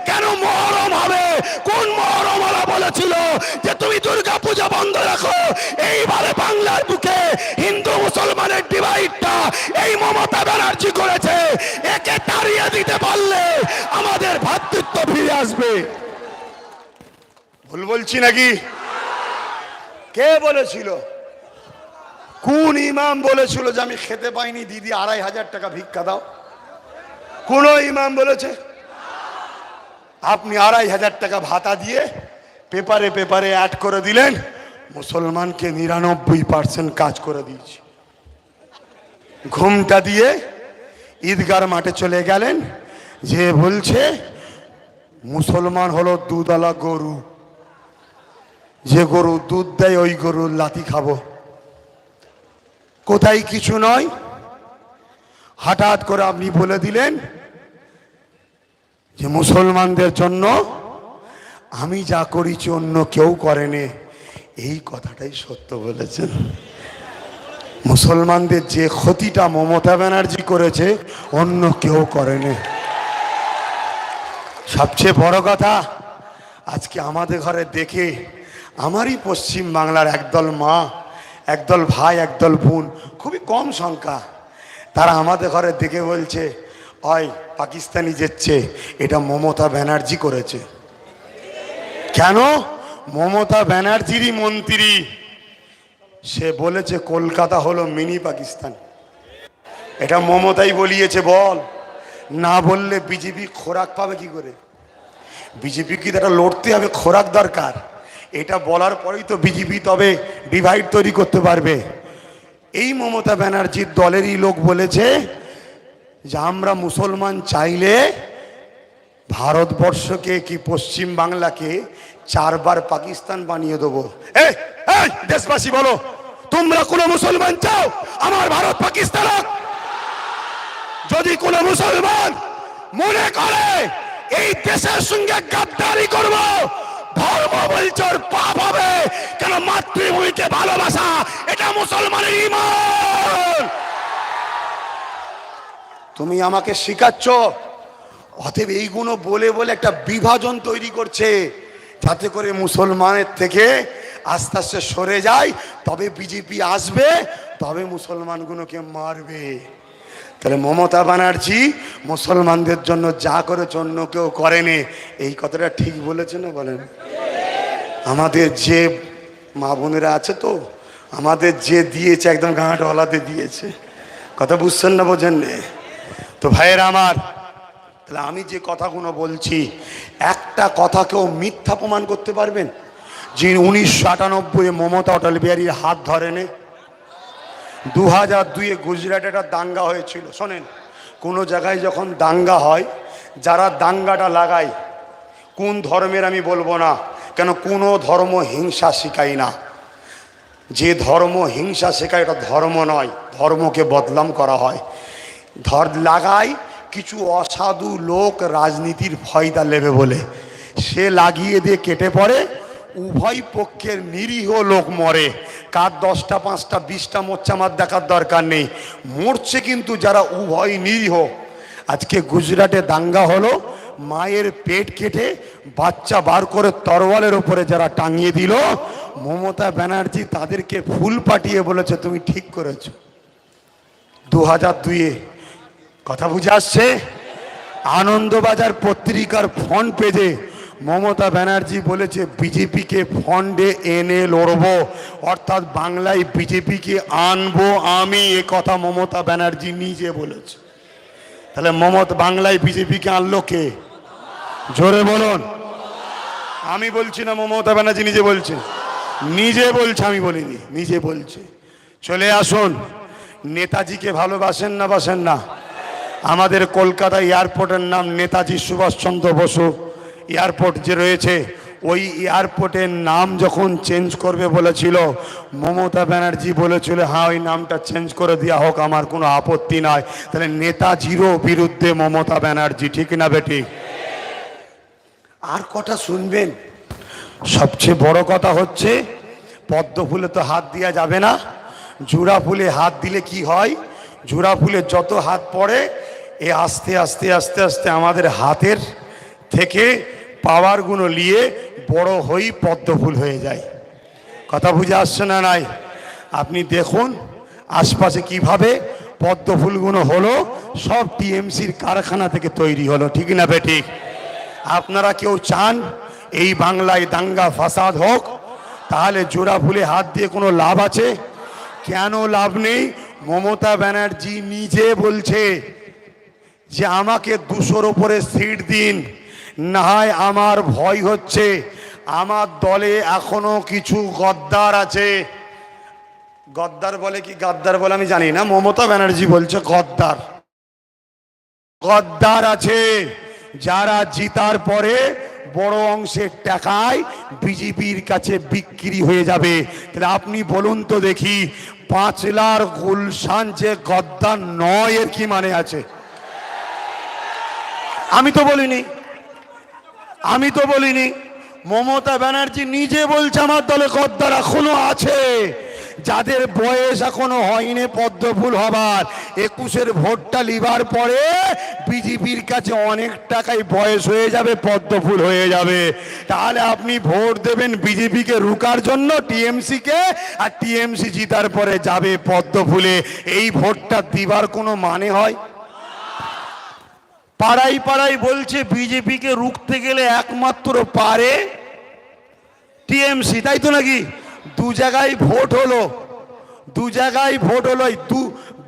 কেন মহরম হবে? কোন মহরমওয়ালা বলেছিল যে তুমি দুর্গা পূজা বন্ধ রাখো? এইবারে বাংলার বুকে হিন্দু মুসলমানের ডিভাইডটা এই মমতা ব্যানার্জি করেছে। একে তাড়িয়ে দিতে পারলে আমাদের ভ্রাতৃত্ব ফিরে আসবে। ভুল বলছি নাকি? কে বলেছিল? কোন ইমাম বলেছিল যে আমি খেতে পাইনি দিদি 2500 টাকা ভিক্ষা দাও? কোন ইমাম বলেছে? আপনি 2500 টাকা ভাতা দিয়ে পেপারে পেপারে অ্যাড করে দিলেন, মুসলমানকে 99% কাজ করে দিয়েছি। ঘুমটা দিয়ে ঈদগার মাঠে চলে গেলেন, যে বলছে মুসলমান হলো দুধওয়ালা গরু, যে গরু দুধ দেয় ওই গরুর লাথি খাবো। কোথায় কিছু নয়, হঠাৎ করে আপনি বলে দিলেন যে মুসলমানদের জন্য আমি যা করেছি অন্য কেউ করেনি। এই কথাটাই সত্য বলেছেন। মুসলমানদের যে ক্ষতিটা মমতা ব্যানার্জি করেছে অন্য কেউ করেনি। সবচেয়ে বড় কথা, আজকে আমাদের ঘরে দেখে আমারই পশ্চিম বাংলার একদল মা, একদল ভাই, একদল বোন, খুবই কম সংখ্যা, তারা আমাদের ঘরে দেখে বলছে ওই পাকিস্তানি যেচ্ছে এটা মমতা ব্যানার্জি করেছে। কেন? মমতা ব্যানার্জিরই মন্ত্রী, সে বলেছে কলকাতা হলো মিনি পাকিস্তান। এটা মমতাই বলিয়েছে। বল না বললে বিজেপি খোরাক পাবে কি করে? বিজেপি কি এটা লড়তে হবে, খোরাক দরকার। এটা বলার পরেই তো বিজেপি তবে ডিভাইড তৈরি করতে পারবে। এই মমতা ব্যানার্জির দলেরই লোক বলেছে যে আমরা মুসলমান চাইলে ভারতবর্ষকে কি পশ্চিম বাংলাকে 4 বার পাকিস্তান বানিয়ে দেবো। এই দেশবাসী বলো, তোমরা কোন মুসলমান চাও আমার ভারত পাকিস্তান হোক? যদি কোন মুসলমান মনে করে এই দেশের সঙ্গে গাদ্দারি করব, ধর্ম বলছর পাপ হবে। কেন? মাতৃভূমিকে ভালোবাসা এটা মুসলমানের ঈমান। তুমি আমাকে শিখাচ্ছ, অতএব এইগুলো বলে বলে একটা বিভাজন তৈরি করছে যাতে করে মুসলমানের থেকে আস্তে আস্তে সরে যায়, তবে বিজেপি আসবে, তবে মুসলমানগুলোকে মারবে। তাহলে মমতা ব্যানার্জি মুসলমানদের জন্য যা করেছে অন্য কেউ করেনি। এই কথাটা ঠিক বলেছে না বলেন? আমাদের যে মা বোনেরা আছে তো, আমাদের যে দিয়েছে একদম গাঁটওয়ালাতে দিয়েছে। কথা বুঝছেন না, বোঝেন না? তো ভাইয়েরা আমার, তাহলে আমি যে কথাগুলো বলছি, একটা কথা কেউ মিথ্যা প্রমাণ করতে পারবেন? যে 1998 মমতা অটল বিহারীর হাত ধরেনে, 2002 গুজরাটে একটা দাঙ্গা হয়েছিল। শোনেন, কোনো জায়গায় যখন দাঙ্গা হয়, যারা দাঙ্গাটা লাগায় কোন ধর্মের আমি বলবো না, কেন কোনো ধর্ম হিংসা শেখায় না। যে ধর্ম হিংসা শেখায় এটা ধর্ম নয়, ধর্মকে বদনাম করা হয়। লাগায় কিছু অসাধু লোক রাজনীতির ফয়দা নেবে বলে, সে লাগিয়ে দিয়ে কেটে পড়ে, উভয় পক্ষের নিরীহ লোক মরে। কার 10টা 5টা 20টা মরছে আমার দেখার দরকার নেই, মরছে কিন্তু যারা উভয় নিরীহ। আজকে গুজরাটে দাঙ্গা হলো, মায়ের পেট কেটে বাচ্চা বার করে তরোয়ালের ওপরে যারা টাঙিয়ে দিল, মমতা ব্যানার্জি তাদেরকে ফুল পাঠিয়ে বলেছে তুমি ঠিক করেছো। 2002 কথা বুঝে আসছে? আনন্দবাজার পত্রিকার ফ্রন্ট পেজে মমতা ব্যানার্জি বলেছে বিজেপিকে ফন্ডে এনে লড়ব, অর্থাৎ বাংলায় বিজেপিকে আনবো আমি। এ কথা মমতা ব্যানার্জি নিজে বলেছে। তাহলে মমতা বাংলায় বিজেপিকে আনলো কে? জোরে বলুন। আমি বলছি না, মমতা ব্যানার্জি নিজে বলছে। নিজে বলছে, আমি বলিনি, নিজে বলছে। চলে আসুন। নেতাজিকে ভালোবাসেন না বাসেন না? আমাদের কলকাতা এয়ারপোর্টের নাম নেতাজি সুভাষচন্দ্র বসু এয়ারপোর্ট যে রয়েছে, ওই এয়ারপোর্টের নাম যখন চেঞ্জ করবে বলেছিল, মমতা ব্যানার্জি বলেছিল হ্যাঁ ওই নামটা চেঞ্জ করে দেওয়া হোক, আমার কোনো আপত্তি নয়। তাহলে নেতাজিরও বিরুদ্ধে মমতা ব্যানার্জি, ঠিক না বেঠিক? আর কটা শুনবেন? সবচেয়ে বড় কথা হচ্ছে, পদ্ম ফুলে তো হাত দেওয়া যাবে না, জোড়া ফুলে হাত দিলে কি হয়? জোড়া ফুলে যত হাত পড়ে, এ আস্তে আস্তে আস্তে আস্তে আমাদের হাতের থেকে পাওয়ারগুলো নিয়ে বড় হই পদ্ম ফুল হয়ে যায়। কথা বুঝে আসছে না? নাই? আপনি দেখুন আশপাশে কিভাবে পদ্ম ফুলগুলো হলো, সব টিএমসির কারখানা থেকে তৈরি হলো, ঠিক না বেঠিক? আপনারা কেউ চান এই বাংলায় দাঙ্গা ফাসাদ হোক? তাহলে জোড়া ফুলে হাত দিয়ে কোনো লাভ আছে? কেন লাভ নেই? মমতা ব্যানার্জি নিজে বলছে যে আমাকে 200-র উপরে সিট দিন, না হয় আমার ভয় হচ্ছে, আমার দলে এখনো কিছু গদ্দার আছে। গদ্দার বলে কি গাদ্দার বলে আমি জানি না, মমতা ব্যানার্জি বলছে গদ্দার। গদ্দার আছে যারা জিতার পরে বড় অংশের টাকায় বিজেপির কাছে বিক্রি হয়ে যাবে। তাহলে আপনি বলুন তো দেখি, 5 লাখ গুলশান যে গদ্দার নয়, এর কি মানে আছে? আমি তো বলিনি, আমি তো বলিনি। মমতা ব্যানার্জি নিজে বলছে আমার দলে গদ্দার এখনো আছে, যাদের বয়স এখনো হয়নি পদ্মফুল হবার। 21-এর ভোটটা লিবার পরে বিজেপির কাছে অনেক টাকাই বয়স হয়ে যাবে, পদ্মফুল হয়ে যাবে। তাহলে আপনি ভোট দেবেন বিজেপিকে রুকার জন্য, টিএমসিকে, আর টিএমসি জিতার পরে যাবে পদ্মফুলে। এই ভোটটা দিবার কোনো মানে হয়? পাড়াই পাড়াই বলছে বিজেপিকে রুখতে গেলে একমাত্র পারে টিএমসি, তাই তো নাকি? 2 জায়গায় ভোট হলো, 2 জায়গায় ভোট হলো,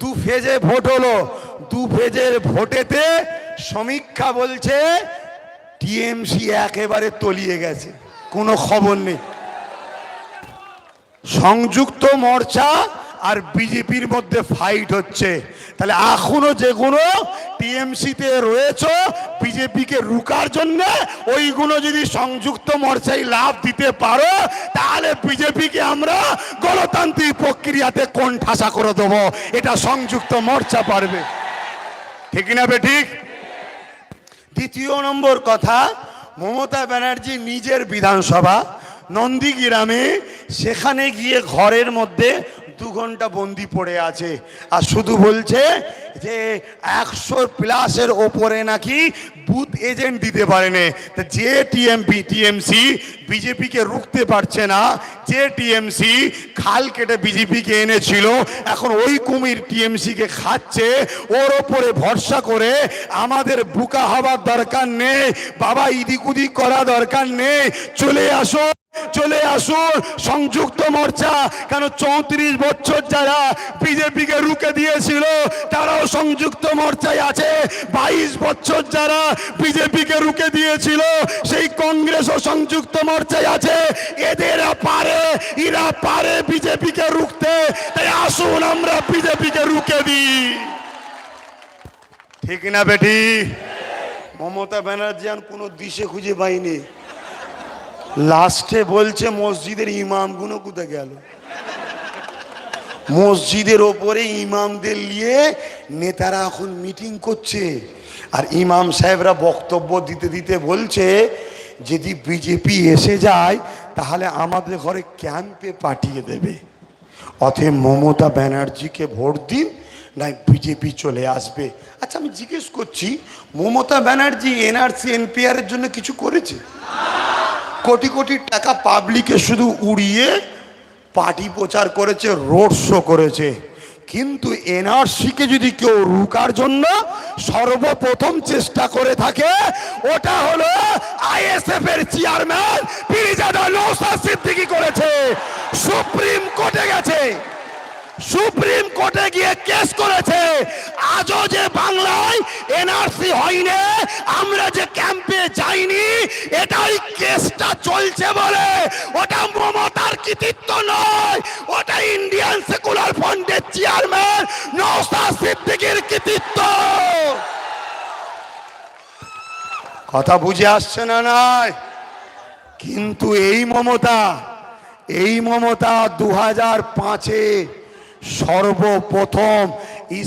দু ফেজে ভোট হলো। 2 ফেজের ভোটেতে সমীক্ষা বলছে টিএমসি একেবারে তলিয়ে গেছে, কোনো খবর নেই। সংযুক্ত মোর্চা আর বিজেপির মধ্যে ফাইট হচ্ছে। তাহলে এখনো যেগুলো টিএমসিতে রয়েছে বিজেপিকে রুকার জন্য, ওইগুলো যদি সংযুক্ত মোর্চায় লাভ দিতে পারো, তাহলে বিজেপিকে আমরা গণতান্ত্রিক প্রক্রিয়াতে কোণঠাসা করে দেবো। এটা সংযুক্ত মোর্চা পারবে, ঠিক না বেঠিক? দ্বিতীয় নম্বর কথা, মমতা ব্যানার্জি নিজের বিধানসভা নন্দীগ্রামে, সেখানে গিয়ে ঘরের মধ্যে 2 ঘন্টা বন্দি পড়ে আছে, আর শুধু বলছে যে 100+ ওপরে নাকি বুথ এজেন্ট দিতে পারেনি। যে টিএমসি বিজেপিকে রুখতে পারছে না, যে টিএমসি খাল কেটে বিজেপিকে এনেছিল, এখন ওই কুমির টিএমসিকে খাচ্ছে। ওর ওপরে ভরসা করে আমাদের বুকা হবার দরকার নেই বাবা, ইদিকুদি করা দরকার নেই। চলে আসো, চলে আসুন সংযুক্ত মোর্চা। কেন 34 বছর যারা বিজেপিকে রুখে দিয়েছিল তারাও সংযুক্ত মোর্চায় আছে। 22 বছর যারা বিজেপিকে রুখে দিয়েছিল সেই কংগ্রেসও সংযুক্ত মোর্চায় আছে। এরা পারে বিজেপিকে রুখতে, তাই আসুন আমরা বিজেপিকে রুখে দিই। ঠিক না বেটি? মমতা ব্যানার্জি আর কোনো দিশে খুঁজে পাইনি। লাস্টে বলছে মসজিদের ইমামগুলো কোথায় গেল? মসজিদের ওপরে ইমামদের নিয়ে নেতারা এখন মিটিং করছে, আর ইমাম সাহেবরা বক্তব্য দিতে দিতে বলছে যদি বিজেপি এসে যায় তাহলে আমাদের ঘরে ক্যাম্পে পাঠিয়ে দেবে। অতএব মমতা ব্যানার্জিকে ভোট দিন, নাই বিজেপি চলে আসবে। আচ্ছা, আমি জিজ্ঞেস করছি, মমতা ব্যানার্জি এনআরসি এনপিআর এর জন্য কিছু করেছে? কোটি কোটি টাকা পাবলিকে শুধু উড়িয়ে পার্টি প্রচার করেছে, রোড শো করেছে। কিন্তু এনআরসিকে যদি কেউ রুকার জন্য সর্বপ্রথম চেষ্টা করে থাকে, ওটা হলো আইএসএফ এর চেয়ারম্যান পীরজাদা নওশাদ সিদ্দিকী করেছে। সুপ্রিম কোর্টে গেছে, সুপ্রিম কোর্টে গিয়ে কেস করেছে। আজও যে বাংলায় এনআরসি হয়নি, আমরা যে ক্যাম্পে যাইনি, এটাই কেসটা চলছে বলে ওটা মমতার কৃতিত্ব নয়, ওটা ইন্ডিয়ান সেকুলার ফ্রন্টের চেয়ারম্যান নওশাদ সিদ্দিকীর কৃতিত্ব। কথা বুঝে আসছে না? নাই। কিন্তু এই মমতা 2005-এ সর্বপ্রথম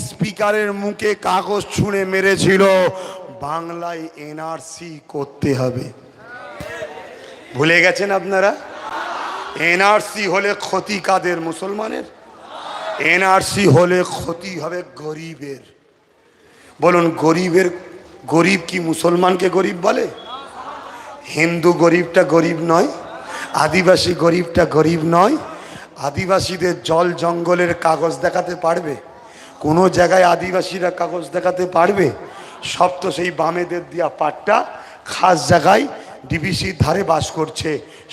স্পিকারের মুখে কাগজ ছুঁড়ে মেরেছিল, বাংলায় এনআরসি করতে হবে। ভুলে গেছেন আপনারা? এনআরসি হলে ক্ষতি কাদের? মুসলমানের। এনআরসি হলে ক্ষতি হবে গরিবের। বলুন, গরিব কি মুসলমানকে গরিব বলে? হিন্দু গরিবটা গরিব নয়, আদিবাসী গরিবটা গরিব নয়। আদিবাসীদের জল জঙ্গলের কাগজ দেখাতে পারবে? কোনো জায়গায় আদিবাসীরা কাগজ দেখাতে পারবে? সব তো সেই বামেদের দিয়া পাট্টা, খাস জায়গায় ডিবিসির ধারে বাস করছে,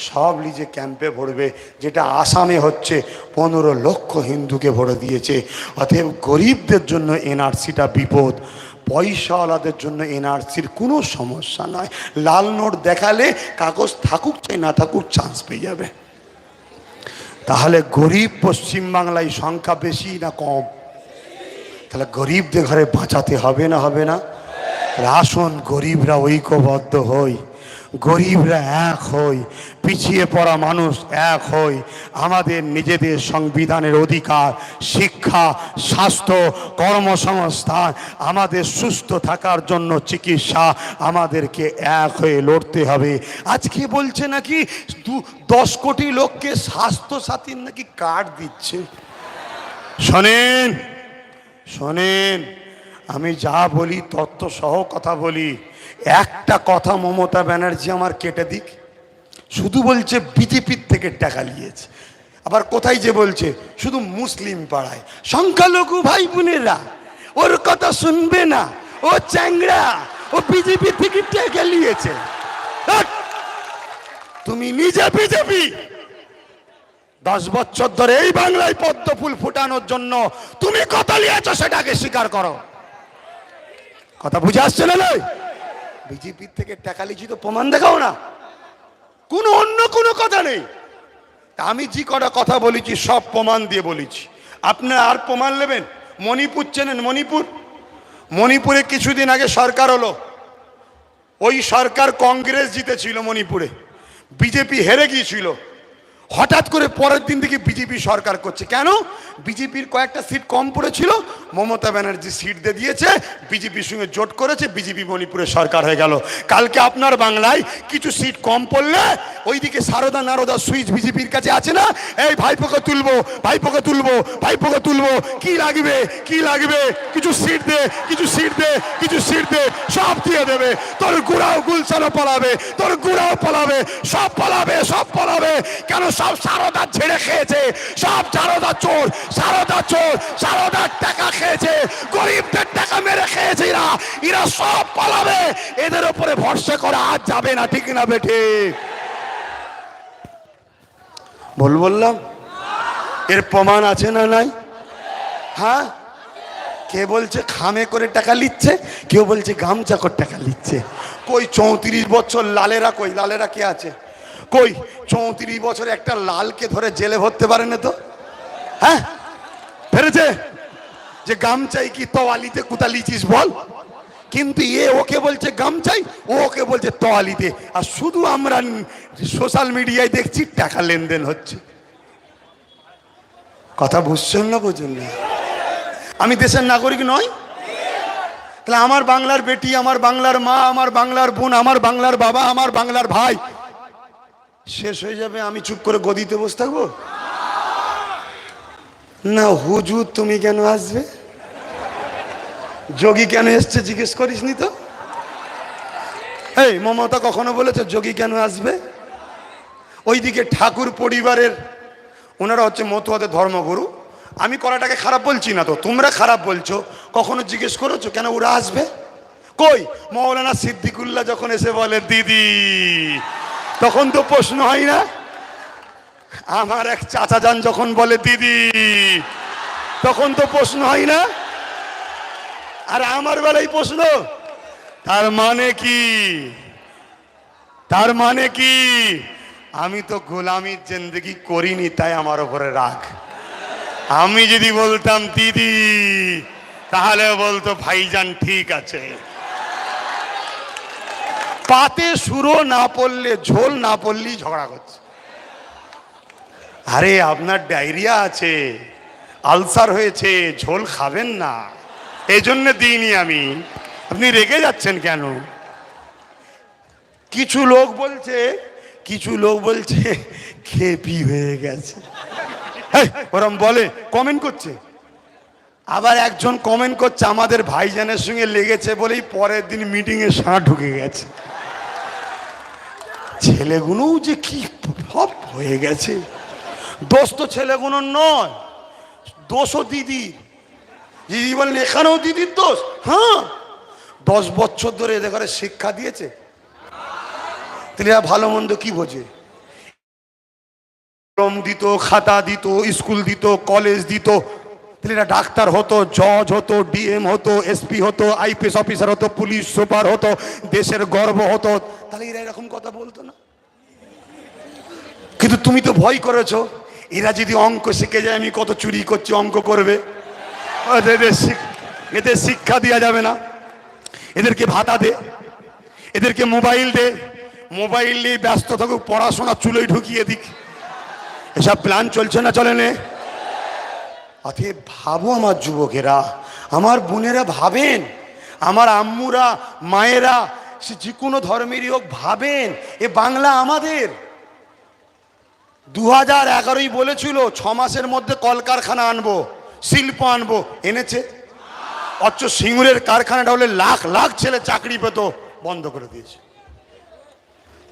সব লিজে ক্যাম্পে ভরবে। যেটা আসামে হচ্ছে, 15 লক্ষ হিন্দুকে ভরে দিয়েছে। অতএব গরিবদের জন্য এনআরসিটা বিপদ, পয়সাওয়ালাদের জন্য এনআরসির কোনো সমস্যা নয়। লাল নোট দেখালে কাগজ থাকুক চাই না থাকুক চান্স পেয়ে যাবে। তাহলে গরিব পশ্চিমবাংলায় সংখ্যা বেশি না কম? তাহলে গরিবদের ঘরে বাঁচাতে হবে না? হবে না? আসুন গরিবরা ঐক্যবদ্ধ হই, গরিবরা এক হই, পিছিয়ে পড়া মানুষ এক হই। আমাদের নিজেদের সংবিধানের অধিকার, শিক্ষা, স্বাস্থ্য, কর্মসংস্থান, আমাদের সুস্থ থাকার জন্য চিকিৎসা, আমাদেরকে এক হয়ে লড়তে হবে। আজকে বলছে নাকি 10 কোটি লোককে স্বাস্থ্য সাথীর নাকি কার্ড দিচ্ছে। শোনেন শোনেন, আমি যা বলি তত্ত্ব সহ কথা বলি। একটা কথা মমতা ব্যানার্জি আমার কেটে দিক। শুধু বলছে বিজেপির থেকে টাকা নিয়েছে, আবার কোথায় যে বলছে শুধু মুসলিম পাড়ায় সংখ্যালঘু ভাই বোনেরা ওর কথা শুনবে না, ও চ্যাংড়া, ও বিজেপি থেকে টাকা নিয়েছে। তুমি নিজে বিজেপি 10 বছর ধরে এই বাংলায় পদ্ম ফুল ফোটানোর জন্য তুমি কত নিয়েছো সেটাকে স্বীকার করো। কথা বুঝে আসছে না? নয়, বিজেপির থেকে টাকা লিখি তো প্রমাণ দেখাও না, অন্য কোনো কথা নেই। আমি যে কটা কথা বলেছি সব প্রমাণ দিয়ে বলেছি। আপনারা আর প্রমাণ নেবেন? মণিপুর চেনেন? মণিপুরে কিছুদিন আগে সরকার হলো, ওই সরকার কংগ্রেস জিতেছিল মণিপুরে, বিজেপি হেরে গিয়েছিল। হঠাৎ করে পরের দিন থেকে বিজেপি সরকার করছে। কেন? বিজেপির কয়েকটা সিট কম পড়েছিল, মমতা ব্যানার্জি সিট দিয়ে দিয়েছে, বিজেপির সঙ্গে জোট করেছে, বিজেপি মণিপুরে সরকার হয়ে গেল। কালকে আপনার বাংলায় কিছু সিট কম পড়লে ওইদিকে সারদা নারদা সুইচ বিজেপির কাছে আছে না, এই ভাইপোকে তুলবো, ভাইপোকে তুলবো, ভাইপোকে তুলবো, কি লাগবে, কি লাগবে, কিছু সিট দে, কিছু সিট দে, কিছু সিট দে, সব দিয়ে দেবে। তোর গুড়াও গুলশানও পালাবে, তোর গুড়াও পালাবে, সব পালাবে, সব পালাবে। কেন? সব সারদা ছেড়ে খেয়েছে, সব সারদা চোর, সারদা চোর, সারদার টাকা খেয়েছে, গরিবদের টাকা মেরে খেয়েছে এরা, এরা সব পালাবে। এদের উপরে ভরসা করা আজ যাবে না, ঠিক না বেঠে? বললাম এর প্রমাণ আছে না নাই? হ্যাঁ, কে বলছে খামে করে টাকা নিচ্ছে, কেউ বলছে গামছা করে টাকা নিচ্ছে। কই 34 বছর লালেরা, কই লালেরা কে আছে? কই 34 বছর একটা লালকে ধরে জেলে ভরতে পারে না তো? হ্যাঁ, পেরেছে? যে গামচাই কি তোয়ালিতে কুতা লিচিস বল। কিন্তু এ ওকে বলছে গামচাই, ও ওকে বলছে তোয়ালিতে। আর শুধু আমরা সোশ্যাল মিডিয়ায় দেখছি টাকা লেনদেন হচ্ছে। কথা বুঝছেন না? বুঝুন না? আমি দেশের নাগরিক নই? তাহলে আমার বাংলার বেটি, আমার বাংলার মা, আমার বাংলার বোন, আমার বাংলার বাবা, আমার বাংলার ভাই শেষ হয়ে যাবে, আমি চুপ করে গদিতে বসে থাকবো? না। হুজুর তুমি কেন আসবে? যোগী কেন এসছে জিজ্ঞেস করিসনি তো? এই মমতা কখনো বলেছে যোগী কেন আসবে? ওইদিকে ঠাকুর পরিবারের ওনারা হচ্ছে মতুয়াদের ধর্মগুরু। আমি করাটাকে খারাপ বলছি না, তো তোমরা খারাপ বলছো। কখনো জিজ্ঞেস করেছো কেন ওরা আসবে? কই মৌলানা সিদ্দিকুল্লাহ যখন এসে বলে দিদি, তখন তো প্রশ্ন হয় না? আমার এক চাচা যান যখন বলে দিদি, তখন তো প্রশ্ন হয় না? আর আমার বেলায় প্রশ্ন। তার মানে কি? তার মানে কি? আমি তো গোলামির জিন্দেগি করিনি, তাই আমার উপরে রাগ। আমি যদি বলতাম দিদি, তাহলে বলতো ভাইজান ঠিক আছে। পাতে সুরো না পড়লে, ঝোল না পড়লেই ঝগড়া করছে। আরে আপনার ডায়রিয়া আছে, আলসার হয়েছে, ঝোল খাবেন না, এই জন্য দিইনি আমি। আপনি রেগে যাচ্ছেন কেন? কিছু লোক বলছে, কিছু লোক বলছে খেপি হয়ে গেছে, ওরম বলে, কমেন্ট করছে। আবার একজন কমেন্ট করছে আমাদের ভাইজানের সঙ্গে লেগেছে বলেই পরের দিন মিটিং এ সাঁ ঢুকে গেছে। ছেলেগুলোও যে কি সব হয়ে গেছে। দোষ তো ছেলেগুলো নয়, দোষও দিদি। দিদি বলেন এখানেও দিদির দোষ। হ্যাঁ, 10 বছর ধরে এদের ঘরে শিক্ষা দিয়েছে, তাহলে ভালো মন্দ কি বোঝে? কলম দিত, খাতা দিত, স্কুল দিত, কলেজ দিত, তাহলে এরা ডাক্তার হতো, জজ হতো, ডিএম হতো, এসপি হতো, আইপিএস অফিসার হতো, পুলিশ সুপার হতো, দেশের গর্ব হতো, তাহলে এরা এরকম কথা বলতো না। কিন্তু তুমি তো ভয় করেছো, এরা যদি অঙ্ক শিখে যায় আমি কত চুরি করছি, অঙ্ক করবে, এদের শিক্ষা দেওয়া যাবে না, এদেরকে ভাতা দে, এদেরকে মোবাইল দে, মোবাইল নিয়ে ব্যস্ত থাকুক, পড়াশোনা চুলোই ঢুকিয়ে দিক। এসব প্ল্যান চলছে না চলে নে? অতএব ভাবো আমার যুবকেরা, আমার বোনেরা ভাবেন, আমার আম্মুরা, মায়েরা, সে যে কোনো ধর্মেরই হোক ভাবেন, এ বাংলা আমাদের। 2011 বলেছিল 6 মাসের মধ্যে কলকারখানা আনবো, শিল্প আনবো, এনেছে? অথচ সিঙ্গুরের কারখানাটা হলে লাখ লাখ ছেলে চাকরি পেত, বন্ধ করে দিয়েছে।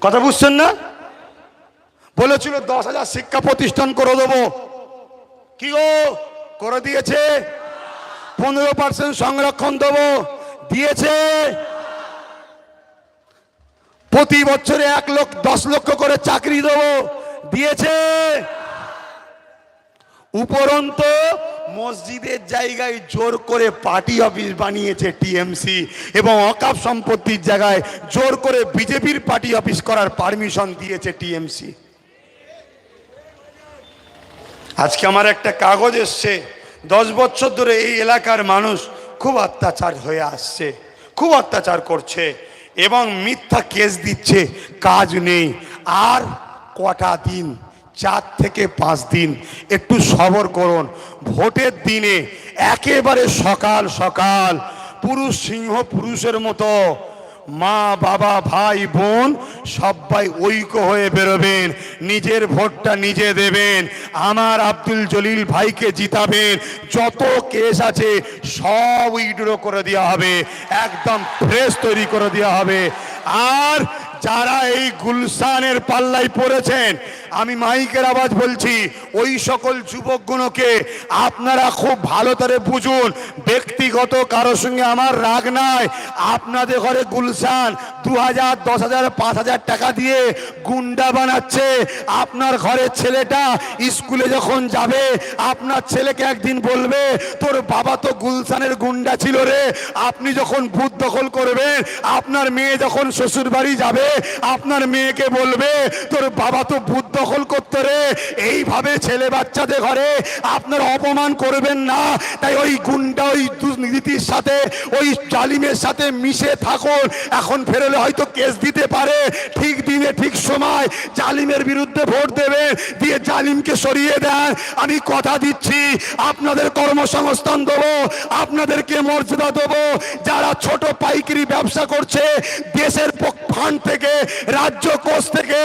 কথা বুঝছেন না? বলেছিল 10,000 শিক্ষা প্রতিষ্ঠান করে দেবো, কি গো করে দিয়েছে? 15% সংরক্ষণ দেবো, দিয়েছে? প্রতি বছরে 10 লক্ষ করে চাকরি দেবো, দিয়েছে? উপরন্ত মসজিদের জায়গায় জোর করে পার্টি অফিস বানিয়েছে টিএমসি, এবং অকাপ সম্পত্তির জায়গায় জোর করে বিজেপির পার্টি অফিস করার পারমিশন দিয়েছে টিএমসি। আজকে আমার একটা কাগজ এসছে, 10 বছর ধরে এই এলাকার মানুষ খুব অত্যাচার হয়ে আসছে, খুব অত্যাচার করছে এবং মিথ্যা কেস দিচ্ছে, কাজ নেই। আর কটা দিন, 4 থেকে 5 দিন একটু সবর করুন। ভোটের দিনে একেবারে সকাল সকাল পুরুষ সিংহ পুরুষের মতো মা বাবা ভাই বোন সবাই ঐক্য হয়ে বেরোবেন, নিজের ভোটটা নিজে দেবেন, আমার আব্দুল জলিল ভাইকে জিতাবেন। যত কেস আছে সব উইথড্র করে দেওয়া হবে, একদম ফ্রেশ তৈরি করে দেওয়া হবে। আর যারা এই গুলশানের পাল্লায় পড়েছেন, আমি মাইকের আওয়াজ বলছি, ওই সকল যুবকগুলোকে আপনারা খুব ভালো করে বুঝুন। ব্যক্তিগত কারোর সঙ্গে আমার রাগ নাই। আপনাদের ঘরে গুলশান 2000, 10,000, 5,000 টাকা দিয়ে গুন্ডা বানাচ্ছে। আপনার ঘরের ছেলেটা স্কুলে যখন যাবে, আপনার ছেলেকে একদিন বলবে, তোর বাবা তো গুলশানের গুন্ডা ছিল রে। আপনি যখন বুথ দখল করবেন, আপনার মেয়ে যখন শ্বশুর বাড়ি যাবে, আপনার মেয়েকে বলবে, তোর বাবা তো বুথ দখল করতে রে। এইভাবে ছেলে বাচ্চাদের ঘরে আপনার অপমান করবেন না। তাই ওই গুন্ডা, ওই দুর্নীতির সাথে, ওই জালিমের সাথে মিশে থাকুন। এখন ফেরলে হয়তো কেস দিতে পারে, ঠিক দিনে ঠিক সময় জালিমের বিরুদ্ধে ভোট দেবে, দিয়ে জালিমকে সরিয়ে দেন। আমি কথা দিচ্ছি, আপনাদের কর্মসংস্থান দেবো, আপনাদেরকে মর্যাদা দেবো। যারা ছোট পাইকারি ব্যবসা করছে, দেশের ফান্ড থেকে, রাজ্য কোষ থেকে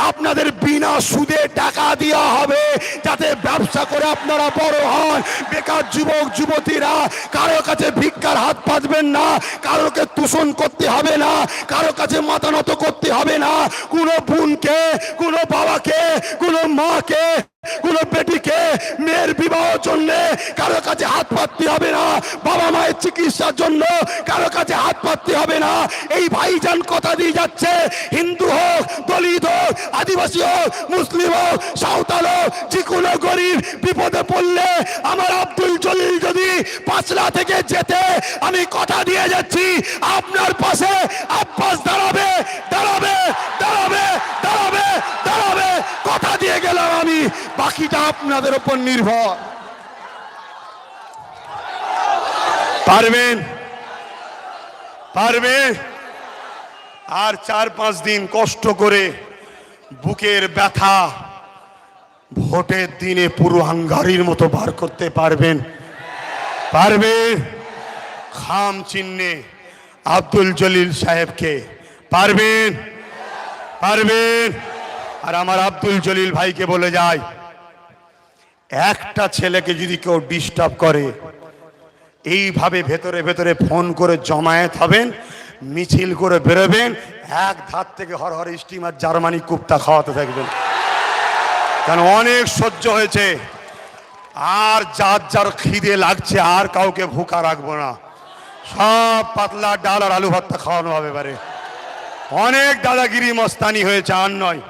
আপনাদের বিনা সুদে টাকা দেওয়া হবে, যাতে ব্যবসা করে আপনারা বড় হন। বেকার যুবক যুবতীরা কারো কাছে ভিক্ষার হাত পাতবেন না, কারোকে তুষণ করতে হবে না, কারো কাছে মাথা নত করতে হবে না। কোনো বোনকে, কোনো বাবাকে, কোনো মাকে, কোনো বেটিকে মেয়ের বিবাহের জন্য কারো কাছে হাত পাততে হবে না, বাবা মায়ের চিকিৎসার জন্য কারো কাছে হাত পাততে হবে না। এই ভাইজান কথা দিয়ে যাচ্ছে, হিন্দু হোক, দলিত হোক, আদিবাসী হোক, মুসলিম হোক, সাঁওতাল হোক, যে কোনো গরিব বিপদে পড়লে আমার আব্দুল জলিল যদি পাঁচলা থেকে যেতে, আমি কথা দিয়ে যাচ্ছি, আপনার পাশে আব্বাস দাঁড়াবে, দাঁড়াবে, দাঁড়াবে, দাঁড়াবে, দাঁড়াবে। কথা দিয়ে গেলাম আমি, বাকিটা আপনাদের উপর নির্ভর। পারবেন? পারবে? আর 4-5 দিন কষ্ট করে বুকের ব্যথা ভোটের দিনে পুরো হাঙ্গারির মতো বার করতে পারবেন? পারবে? খাম চিহ্নে আব্দুল জলিল সাহেবকে পারবেন? পারবেন? আর আমার আব্দুল জলিল ভাইকে বলে যায়, একটা ছেলেকে যদি কেউ ডিস্টার্ব করে, এইভাবে ভেতরে ভেতরে ফোন করে জমায়েত হবেন, মিছিল করে বেরোবেন, এক ধার থেকে হর হর স্টিমার জার্মানি কুপ্তা খাওয়াতে থাকবেন। কারণ অনেক সহ্য হয়েছে, আর যার যার খিদে লাগছে আর কাউকে ভুকা রাখবো না, সব পাতলা ডাল আর আলু ভর্তা খাওয়ানো হবে। পারে অনেক দাদাগিরি মস্তানি হয়েছে, আর নয়।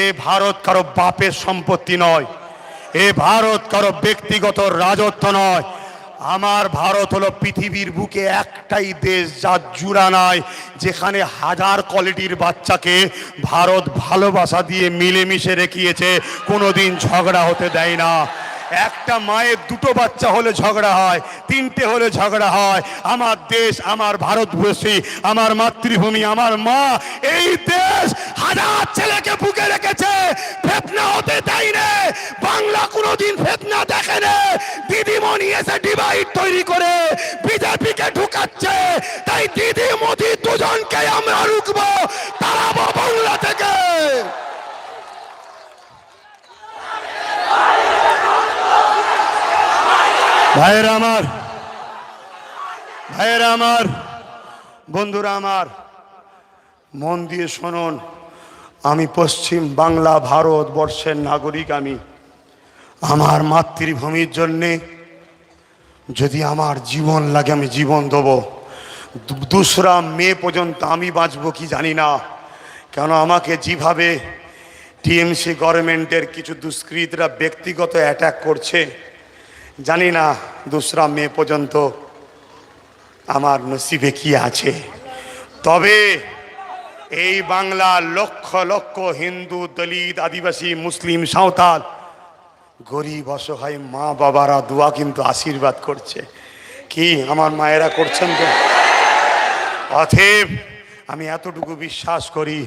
এ ভারত কারো বাপের সম্পত্তি নয়, এ ভারত কারো ব্যক্তিগত রাজত্ব নয়। আমার ভারত হলো পৃথিবীর বুকে একটাই দেশ যার জুড়া নাই, যেখানে হাজার কোয়ালিটির বাচ্চাকে ভারত ভালোবাসা দিয়ে মিলেমিশে রেখিয়েছে, কোনোদিন ঝগড়া হতে দেয় না। একটা মায়ের দুটো বাচ্চা হলে ঝগড়া হয়, তিনটে হলে ঝগড়া হয়। আমার দেশ, আমার ভারতবর্ষী, আমার মাতৃভূমি, আমার মা, এই দেশ হাজার ছেলেকে বুকে রেখেছে, ফেতনা হতে দেয় না। বাংলা কোনোদিন ফেতনা দেখে না। দিদিমণি এসে ডিভাইড তৈরি করে বিজেপিকে ঢুকাচ্ছে, তাই দিদি মোদি দুজনকে আমরা রুখবো, তাড়াবো বাংলা থেকে। ভাইয়েরা আমার, ভাইয়েরা আমার, বন্ধুরা আমার, মন দিয়ে শুনুন। আমি পশ্চিম বাংলা ভারতবর্ষের নাগরিক। আমি আমার মাতৃভূমির জন্যে যদি আমার জীবন লাগে আমি জীবন দেব। 2রা মে পর্যন্ত আমি বাঁচবো কি জানি না, কেন আমাকে যেভাবে টিএমসি গভর্নমেন্টের কিছু দুষ্কৃতীরা ব্যক্তিগত অ্যাটাক করছে, জানি না 2রা মে পর্যন্ত আমার নসিবে কি আছে। তবে এই বাংলার লক্ষ লক্ষ হিন্দু, দলিত, আদিবাসী, মুসলিম, সাঁওতাল, গরিব অসহায় মা বাবারা দোয়া কিন্তু আশীর্বাদ করছে। কি আমার মায়েরা করছেন তো? অতএব আমি এতটুকু বিশ্বাস করি,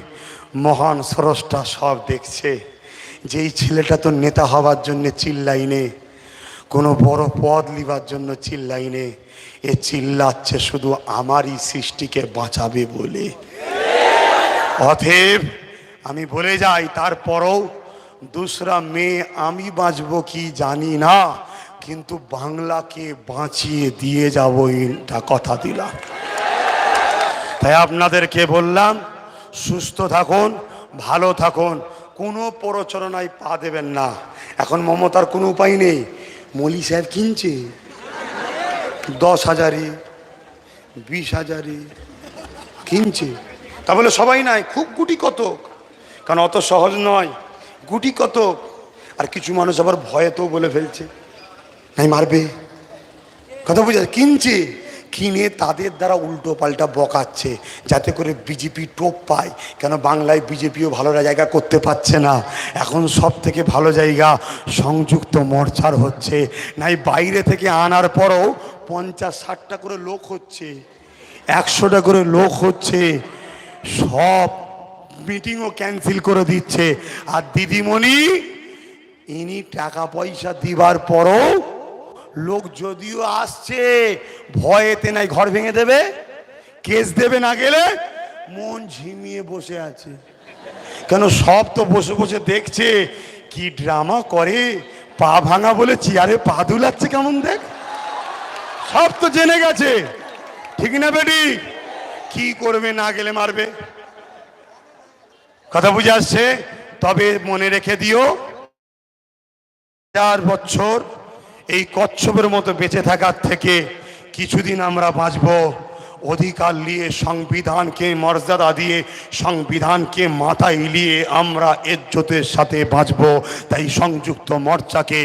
মহান স্রষ্টা সব দেখছে। যে এই ছেলেটা তো নেতা হওয়ার জন্য চিল্লাইনে, কোনো বড় পদ লিবার জন্য চিল্লাইনে, এ চিল্লাচ্ছে শুধু আমারই সৃষ্টিকে বাঁচাবে বলে। অতএব আমি বলে যাই, তারপরও দুসরা মেয়ে আমি বাঁচবো কি জানি না, কিন্তু বাংলাকে বাঁচিয়ে দিয়ে যাবো, এটা কথা দিলাম। তাই আপনাদেরকে বললাম, সুস্থ থাকুন, ভালো থাকুন, কোনো প্ররোচনায় পা দেবেন না। এখন মমতার কোনো উপায় নেই, মলি সাহেব কিনছে 10,000-এ 20,000-এ কিনছে, তা বলে সবাই নাই, খুব গুটি কতক, কারণ অত সহজ নয়, গুটি কতক। আর কিছু মানুষ আবার ভয়েতেও বলে ফেলছে নাই মারবে, কথা বুঝা, কিনছে, কিনে তাদের দ্বারা উল্টো পাল্টা বকাচ্ছে যাতে করে বিজেপি টোপ পায়। কেন বাংলায় বিজেপিও ভালো জায়গা করতে পারছে না, এখন সব থেকে ভালো জায়গা সংযুক্ত মোর্চার হচ্ছে। নাই বাইরে থেকে আনার পরও 50-60টা করে লোক হচ্ছে, 100টা করে লোক হচ্ছে, সব মিটিংও ক্যান্সেল করে দিচ্ছে। আর দিদিমণি ইনি টাকা পয়সা দিবার পরও লোক যদিও আসছে, ভয়েতে নাই ঘর ভেঙে দেবে, কেস দেবে, না গেলে মন ঝিমিয়ে বসে আছে। কেন সব তো বসে বসে দেখছে কি ড্রামা করে, পা ভাঙা বলে চেয়ারে পা দুলাচ্ছে কেমন দেখ, সব তো জেনে গেছে, ঠিক না বেটি? কি করবে, না গেলে মারবে, কথা বুঝে আসছে? তবে মনে রেখে দিও, 4 বছর এই কচ্ছপের মতো বেঁচে থাকার থেকে কিছুদিন আমরা বাঁচবো অধিকার নিয়ে, সংবিধানকে মর্যাদা দিয়ে, সংবিধানকে মাথায় নিয়ে আমরা ইজ্জতের সাথে বাঁচব। তাই সংযুক্ত মোর্চাকে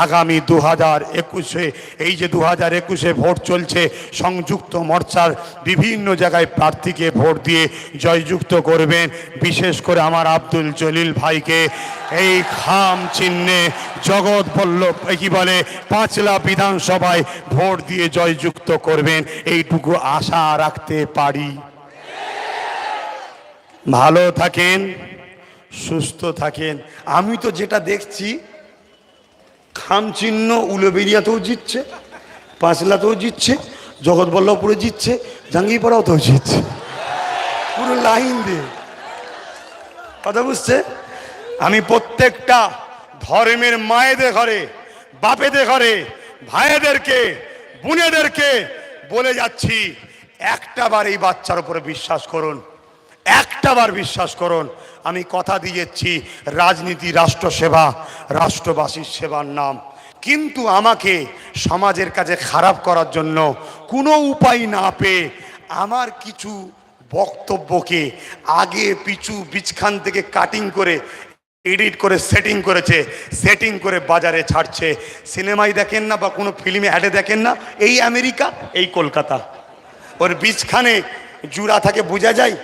আগামী 2021-এ, এই যে 2021-এ ভোট চলছে, সংযুক্ত মোর্চার বিভিন্ন জায়গায় প্রার্থীকে ভোট দিয়ে জয়যুক্ত করবেন। বিশেষ করে আমার আব্দুল জলিল ভাইকে এই খাম চিহ্নে জগৎ বল্লভ কি বলে পাঁচলা বিধানসভায় ভোট দিয়ে জয়যুক্ত করবেন, এইটুকু আশা রাখতে পারি। ভালো থাকেন, সুস্থ থাকেন। আমি তো যেটা দেখছি, খাম চিহ্ন উলুবেড়িয়াতেও জিতছে, পাঁচলাতেও জিতছে, জগৎবল্লভপুরে জিতছে, জাঙ্গিপাড়াতেও জিতছে, পুরো লাইন দিয়ে, কথা বুঝছে? আমি প্রত্যেকটা ধর্মের মায়েদের ঘরে, বাপেদের ঘরে, ভাইদেরকে, বোনেদেরকে বলে যাচ্ছি, একটা বার এই বাচ্চার উপরে বিশ্বাস করুন, একটা বার বিশ্বাস করুন। আমি কথা দিয়েছি, রাজনীতি রাষ্ট্রসেবা, রাষ্ট্রবাসীর সেবার নাম, কিন্তু আমাকে সমাজের কাছে খারাপ করার জন্য কোনো উপায় না পেয়ে আমার কিছু বক্তব্যকে আগে পিছু বিছখান থেকে কাটিং করে, এডিট করে সেটিং করেছে, সেটিং করে বাজারে ছাড়ছে। সিনেমায় দেখেন না বা কোনো ফিল্মে অ্যাডে দেখেন না, এই আমেরিকা, এই কলকাতা, ওর বীজখানে জুড়া থাকে, বোঝা যায়।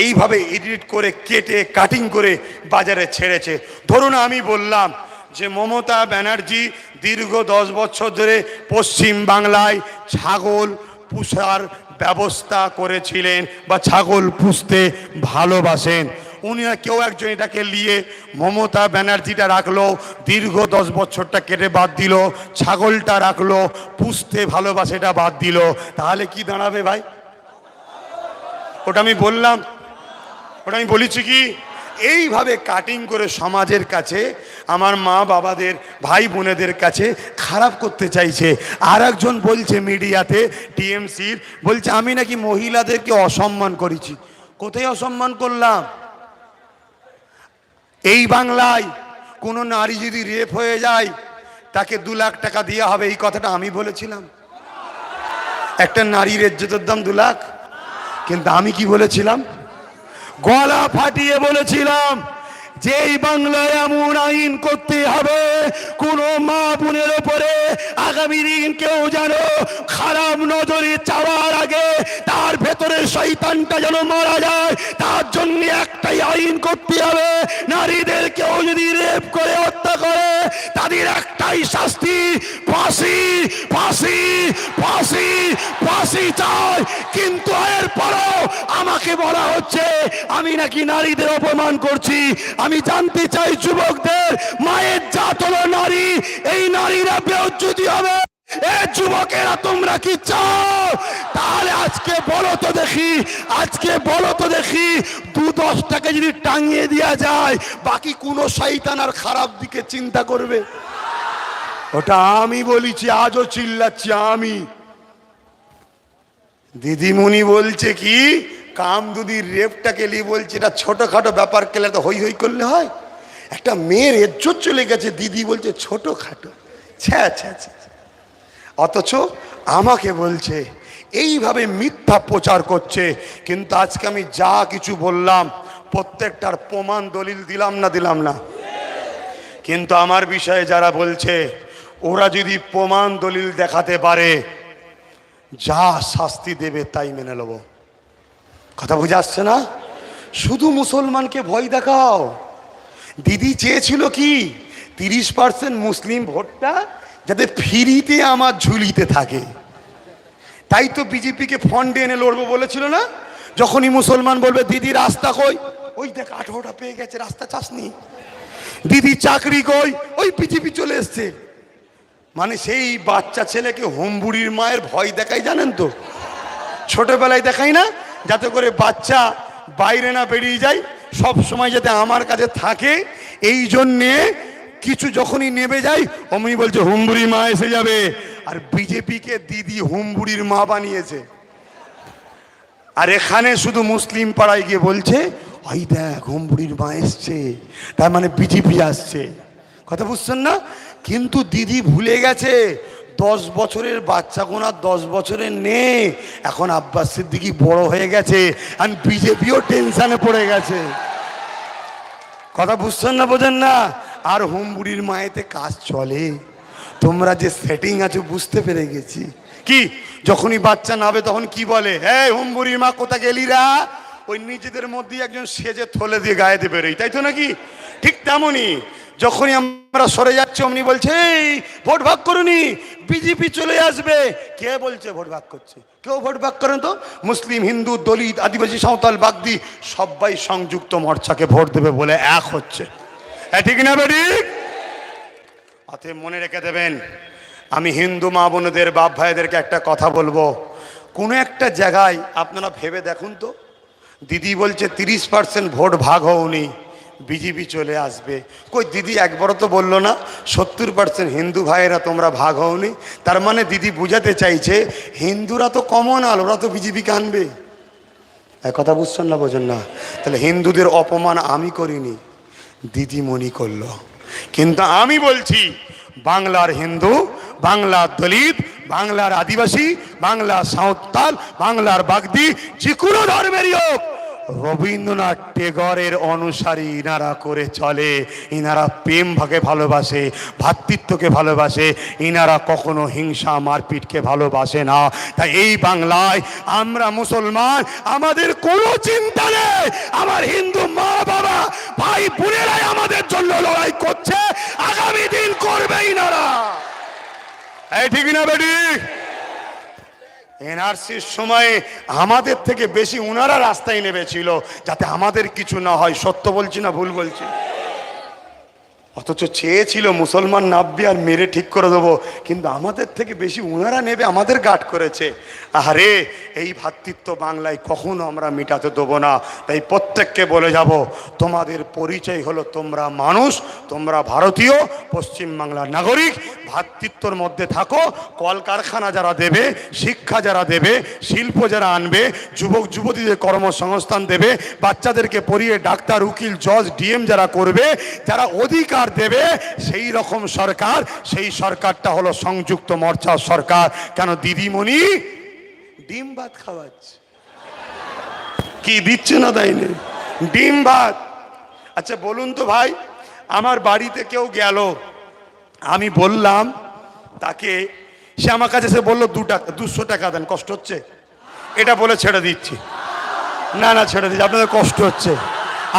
এইভাবে এডিট করে কেটে কাটিং করে বাজারে ছেড়েছে। ধরুন আমি বললাম যে মমতা ব্যানার্জি দীর্ঘ 10 বছর ধরে পশ্চিম বাংলায় ছাগল পুষার ব্যবস্থা করেছিলেন বা ছাগল পুষতে ভালোবাসেন। উনি কেউ একজন এটাকে নিয়ে মমতা ব্যানার্জিটা রাখলো, দীর্ঘ 10 বছরটা কেটে বাদ দিল, ছাগলটা রাখলো, পুষতে ভালোবাসেটা বাদ দিল, তাহলে কি দাঁড়াবে ভাই? ওটা আমি বললাম, ওটা আমি বলেছি কি? এইভাবে কাটিং করে সমাজের কাছে, আমার মা বাবাদের, ভাই বোনেদের কাছে খারাপ করতে চাইছে। আর একজন বলছে মিডিয়াতে, টিএমসির, বলছে আমি নাকি মহিলাদেরকে অসম্মান করেছি। কোথায় অসম্মান করলাম? এই বাংলায় কোনো নারী যদি রেপ হয়ে যায় তাকে 2 লাখ টাকা দেওয়া হবে, এই কথাটা আমি বলেছিলাম? একটা নারীর ইজ্জতের দাম 2 লাখ। কিন্তু আমি কি বলেছিলাম? গলা ফাটিয়ে বলেছিলাম যে এই বাংলায় এমন আইন করতে হবে, কোন মা বোনের ওপরে আগামী দিন কেউ যেন খারাপ নজরে চাওয়ার আগে তার ভেতরে শয়তানটা যেন মারা যায়, তার জন্য একটাই আইন করতে হবে। নারীদের কেউ যদি রেপ করে হত্যা করে, তাদের একটাই চাই শাস্তি, ফাঁসি ফাঁসি ফাঁসি ফাঁসি চাই। কিন্তু এরপরও আমাকে বলা হচ্ছে আমি নাকি নারীদের অপমান করছি। আমি জানতে চাই যুবকদের, মায়ের জাত হলো নারী, এই নারীরা বেইজ্জতি হবে। এ যুবকেরা তোমরা কি চাও? তাহলে আজকে বলো তো দেখি, আজকে বলো তো দেখি, 2-10 টাকা যদি টাঙিয়ে দেওয়া যায়, বাকি কোন শয়তান আর খারাপ দিকে চিন্তা করবে? ওটা আমি বলেছি, আজও চিল্লাচ্ছি আমি। দিদিমণি বলছে কি, কামদুদির রেপটাকে নিয়ে বলছে এটা ছোটখাটো ব্যাপার, কেলে তো হই হই করলে হয়? একটা মেয়ের ইজ্জত চলে গেছে, দিদি বলছে ছোটখাটো। ছ্যা ছ্যা ছ্যা। অথচ আমাকে বলছে, এইভাবে মিথ্যা প্রচার করছে। কিন্তু আজকে আমি যা কিছু বললাম প্রত্যেকটার প্রমাণ দলিল দিলাম না দিলাম না? কিন্তু আমার বিষয়ে যারা বলছে, ওরা যদি প্রমাণ দলিল দেখাতে পারে, যা শাস্তি দেবে তাই মেনে নেব। কথা বুঝে আসছে না? শুধু মুসলমানকে ভয় দেখাও। দিদি চেয়েছিল কি, 30% মুসলিম ভোটটা যাতে ফ্রিতে আমার ঝুলিতে থাকে। তাই তো বিজেপিকে ফন্ডে এনে লড়বো বলেছিল না? যখনই মুসলমান বলবে দিদি রাস্তা কই, ওই দেখ 18টা পেয়ে গেছে, রাস্তা চাসনি। দিদি চাকরি কই, ওই বিজেপি চলে এসছে। মানে সেই বাচ্চা ছেলেকে হোমবুড়ির মায়ের ভয় দেখাই, জানেন তো? ছোটবেলায় দেখাই না, যাতে করে বাচ্চা বাইরে না বেরিয়ে যায়, সব সময় যাতে আমার কাছে থাকে। এই জন্যে কিছু যখনই নেমে যায় অমনি বলছে হুমবুড়ির মা এসে যাবে। আর বিজেপিকে দিদি হুমবুড়ির মা বানিয়েছে। আর এখানে শুধু মুসলিম পাড়ায় গিয়ে বলছে ওই দেখ হুমবুড়ির মা এসছে, তার মানে বিজেপি আসছে। কথা বুঝছেন না? কিন্তু দিদি ভুলে গেছে 10 বছরের বাচ্চা কোনা 10 বছরের নেই। এখন আব্বাস সিদ্দিকী বড় হয়ে গেছে আর বিজেপিও টেনশনে পড়ে গেছে। কথা বুঝছেন না, বোঝেন না? আর হুমবুড়ির মায়েতে কাজ চলে। তোমরা যে সেটিং আছে বুঝতে পেরে গেছি। কি যখনই বাচ্চা নাবে তখন কি বলে, এই হুমবুড়ির মা কোথা গেলিরা? ওই নিজেদের মধ্যে একজন সেজে থলে দিয়ে গায়ে দিয়ে বেরোই, তাই তো নাকি? ঠিক তেমনই যখনই আমরা সরে যাচ্ছি অমনি বলছে এই ভোট ভাগ করুনি, বিজেপি চলে আসবে। কে বলছে ভোট ভাগ করছে? কেউ ভোট ভাগ করেন তো? মুসলিম, হিন্দু, দলিত, আদিবাসী, সাঁওতাল, বাগদি সবাই সংযুক্ত মোর্চাকে ভোট দেবে বলে এক হচ্ছে। ঠিক না বেটি? অতএব মনে রেখে দেবেন, আমি হিন্দু মা বোনদের, বাপ ভাইদেরকে একটা কথা বলবো। কোনো একটা জায়গায় আপনারা ভেবে দেখুন তো, দিদি বলছে 30% ভোট ভাগ হওনি, বিজেপি চলে আসবে। কই দিদি একবারও তো বললো না 70% হিন্দু ভাইয়েরা তোমরা ভাগ হওনি। তার মানে দিদি বুঝাতে চাইছে হিন্দুরা তো কমনাল, ওরা তো বিজেপিকে আনবে। কথা বুঝছেন না, বোঝেন না? তাহলে হিন্দুদের অপমান আমি করিনি, দিদিমণি করলো। কিন্তু আমি বলছি বাংলার হিন্দু, বাংলার দলিত, বাংলার আদিবাসী, বাংলার সাঁওতাল, বাংলার বাগদি, যে কোনো ধর্মেরই হোক, রবীন্দ্রনাথ টেগরের অনুসারী ইনারা করে চলে। ইনারা প্রেম ভাগে ভালোবাসে, ভ্রাতৃত্বকে ভালোবাসে, ইনারা কখনো হিংসা মারপিটকে ভালোবাসে না। তাই এই বাংলায় আমরা মুসলমান, আমাদের কোনো চিন্তা নেই। আমার হিন্দু মা বাবা ভাই বোনেরাই আমাদের জন্য লড়াই করছে, আগামী দিন করবে ইনারা। এই ঠিক না বেটি? এনআরসির সময়ে আমাদের থেকে বেশি ওনারা রাস্তায় নেমেছিল যাতে আমাদের কিছু না হয়। সত্য বলছি না ভুল বলছি? অথচ চেয়েছিল মুসলমান নাববে আর মেরে ঠিক করে দেবো, কিন্তু আমাদের থেকে বেশি ওনারা নেবে, আমাদের গার্ড করেছে। আরে এই ভ্রাতৃত্ব বাংলায় কখনো আমরা মিটাতে দেবো না। তাই প্রত্যেককে বলে যাব, তোমাদের পরিচয় হলো তোমরা মানুষ, তোমরা ভারতীয়, পশ্চিমবাংলার নাগরিক। ভ্রাতৃত্বর মধ্যে থাকো। কলকারখানা যারা দেবে, শিক্ষা যারা দেবে, শিল্প যারা আনবে, যুবক যুবতীদের কর্মসংস্থান দেবে, বাচ্চাদেরকে পড়িয়ে ডাক্তার, উকিল, জজ, ডিএম যারা করবে, যারা অধিকার দেবে, সেই রকম সরকার, সেই সরকারটা হলো সংযুক্ত মোর্চার সরকার। কেন দিদিমণি ডিম ভাত খাওয়াচ্ছে? কি দিচ্ছে না তাইলে? ডিম ভাত। আচ্ছা বলুন তো ভাই, আমার বাড়িতে কেউ গেল, আমি বললাম তাকে, সে আমার কাছে এসে বললো 200 টাকা দেন, কষ্ট হচ্ছে? এটা বলে ছেড়ে দিচ্ছি? না না ছেড়ে দিচ্ছি, আপনাদের কষ্ট হচ্ছে,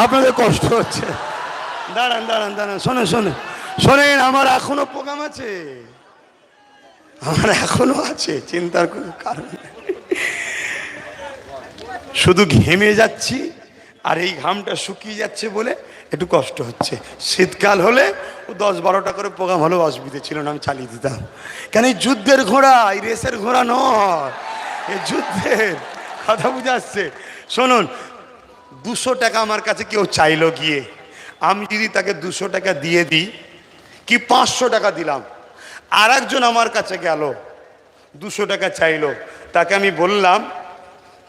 আপনাদের কষ্ট হচ্ছে। দাঁড়ান দাঁড়ান দাঁড়ান, শোনে শোনে, শোনেন, আমার এখনো প্রোগ্রাম আছে, আমার এখনো আছে, চিন্তার কোনো কারণ নেই। শুধু ঘেমে যাচ্ছি, আর এই ঘামটা শুকিয়ে যাচ্ছে বলে একটু কষ্ট হচ্ছে। শীতকাল হলে ও 10-12টা করে প্রোগ্রাম হলেও অসুবিধে ছিল না, আমি চালিয়ে দিতাম। কেন এই যুদ্ধের ঘোড়া, এই রেসের ঘোড়া নয়, এই যুদ্ধের কথা বুঝে আসছে। শুনুন, 200 টাকা আমার কাছে কেউ চাইলো গিয়ে, আমি যদি তাকে 200 টাকা দিয়ে দিই, কি 500 টাকা দিলাম, আর একজন আমার কাছে গেল 200 টাকা চাইলো, তাকে আমি বললাম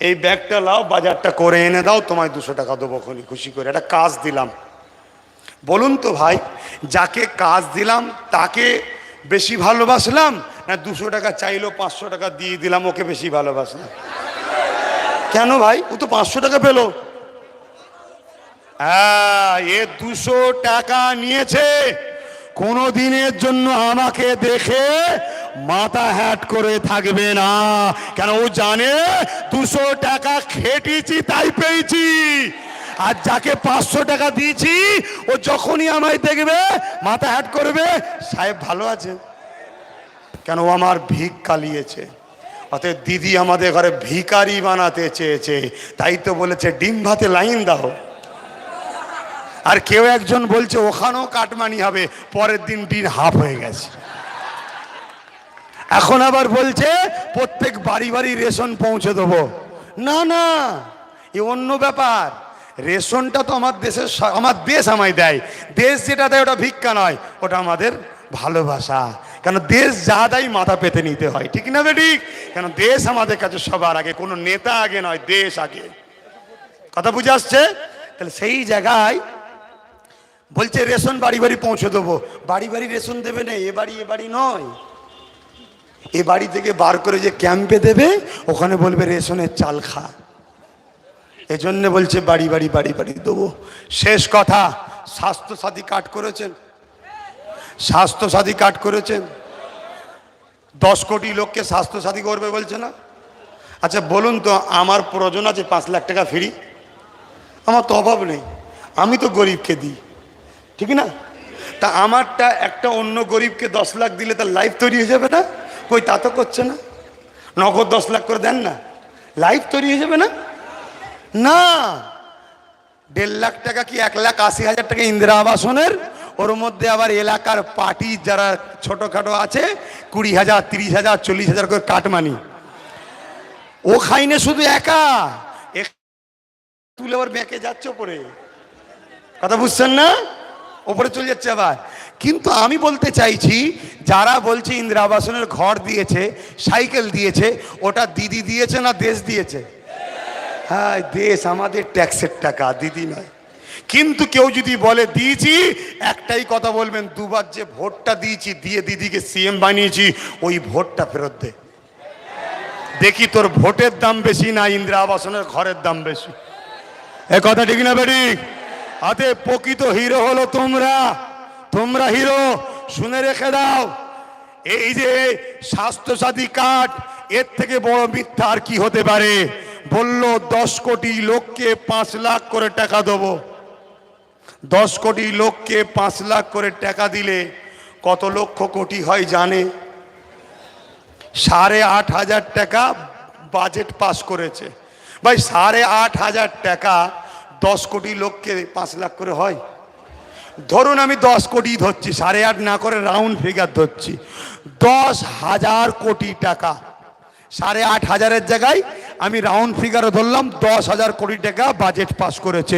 এই ব্যাগটা লাও, বাজারটা করে এনে দাও, তোমায় 200 টাকা দেবো খনি, খুশি করে একটা কাজ দিলাম। বলুন তো ভাই, যাকে কাজ দিলাম তাকে বেশি ভালোবাসলাম, না 200 টাকা চাইলো 500 টাকা দিয়ে দিলাম ওকে বেশি ভালোবাসলাম? কেন ভাই, ও তো 500 টাকা পেলো। হ্যাঁ, এ 200 টাকা নিয়েছে, কোনো দিনের জন্য আমাকে দেখে মাথা হ্যাট করে থাকবে না। কেন, ও জানে 200 টাকা খেটেছি তাই পেয়েছি। আর যাকে 500 টাকা দিয়েছি, ও যখনই আমায় দেখবে মাথা হ্যাট করবে, সাহেব ভালো আছে। কেন, ও আমার ভিক কালিয়েছে। অতএব দিদি আমাদের ঘরে ভিখারি বানাতে চেয়েছে, তাই তো বলেছে ডিম ভাতে লাইন দাও। আর কেউ একজন বলছে ওখানেও কাটমানি হবে, পরের দিন ডিম হাফ হয়ে গেছে। এখন আবার বলছে প্রত্যেক বাড়ি বাড়ি রেশন পৌঁছে দেবো। না না, এ অন্য ব্যাপার। রেশনটা তো আমার দেশের, আমার দেশ আমায় দেয়। দেশ যেটা দেয় ওটা ভিক্ষা নয়, ওটা আমাদের ভালোবাসা। কেন, দেশ যা দেয় মাথা পেতে নিতে হয়, ঠিক না বেঠিক? কেন, দেশ আমাদের কাছে সবার আগে, কোনো নেতা আগে নয়, দেশ আগে। কথা বুঝে আসছে? তাহলে সেই জায়গায় বলছে রেশন বাড়ি বাড়ি পৌঁছে দেবো। বাড়ি বাড়ি রেশন দেবে না, এ বাড়ি নয়, এ বাড়ি থেকে বার করে যে ক্যাম্পে দেবে, ওখানে বলবে রেশনের চাল খা। এজন্য বলছে বাড়ি বাড়ি দেবো। শেষ কথা, স্বাস্থ্যসাথী কার্ড করেছেন? স্বাস্থ্যসাথী কার্ড করেছেন? 10 কোটি লোককে স্বাস্থ্যসাথী করবে বলছে না? আচ্ছা বলুন তো, আমার প্রয়োজন আছে 5 লাখ টাকা ফ্রি? আমার তো অভাব নেই, আমি তো গরিবকে দিই, ঠিক না? তা আমারটা একটা অন্য গরিবকে 10 লাখ দিলে তার লাইফ তৈরি হয়ে যাবে না? কই, তা তো করছে না। নগদ 10 লাখ করে দেন না, লাইফ তৈরি হয়ে যাবে না? না, 1.5 লাখ টাকা কি 1,80,000 টাকা ইন্দিরা আবাসনের, ওর মধ্যে আবার এলাকার পার্টি যারা ছোটখাটো আছে 20,000, 30,000, 40,000 করে কাটমানি। ও খাইনে শুধু একা তুলে আবার ব্যাঁকে যাচ্ছে ওপরে। কথা বুঝছেন না? ওপরে চলে যাচ্ছে আবার। কিন্তু আমি বলতে চাইছি, যারা বলছে ইন্দিরা আবাসনের ঘর দিয়েছে, সাইকেল দিয়েছে, ওটা দিদি দিয়েছে না দেশ দিয়েছে? হ্যাঁ, দেশ, আমাদের ট্যাক্সের টাকা, দিদি নয়। কিন্তু কেউ যদি বলে দিয়েছি, একটাই কথা বলবেন, দুবার যে ভোটটা দিয়েছি, দিয়ে দিদিকে সিএম বানিয়েছি, ওই ভোটটা ফেরত দে। দেখি তোর ভোটের দাম বেশি না ইন্দিরা আবাসনের ঘরের দাম বেশি। এ কথা ঠিক না বেটি? হাতে প্রকৃত হিরো হলো তোমরা, তোমরা হিরো। শুনে রেখে দাও, এই যে স্বাস্থ্যসাথী কার্ড, এর থেকে বড় মিথ্যা আর কি হতে পারে? বলল 10 কোটি লোককে 5 লাখ করে টাকা দেবো। 10 কোটি লোককে 5 লাখ করে টাকা দিলে কত লক্ষ কোটি হয় জানে? 8,500 টাকা বাজেট পাস করেছে ভাই। 8,500 টাকা 10 কোটি লোককে 5 লাখ করে হয়? ধরুন আমি 10 কোটি ধরছি, 8.5 না করে রাউন্ড ফিগার ধরছি, 10,000 কোটি টাকা। 8,500-এর জায়গায় আমি রাউন্ড ফিগারও ধরলাম, 10,000 কোটি টাকা বাজেট পাস করেছে।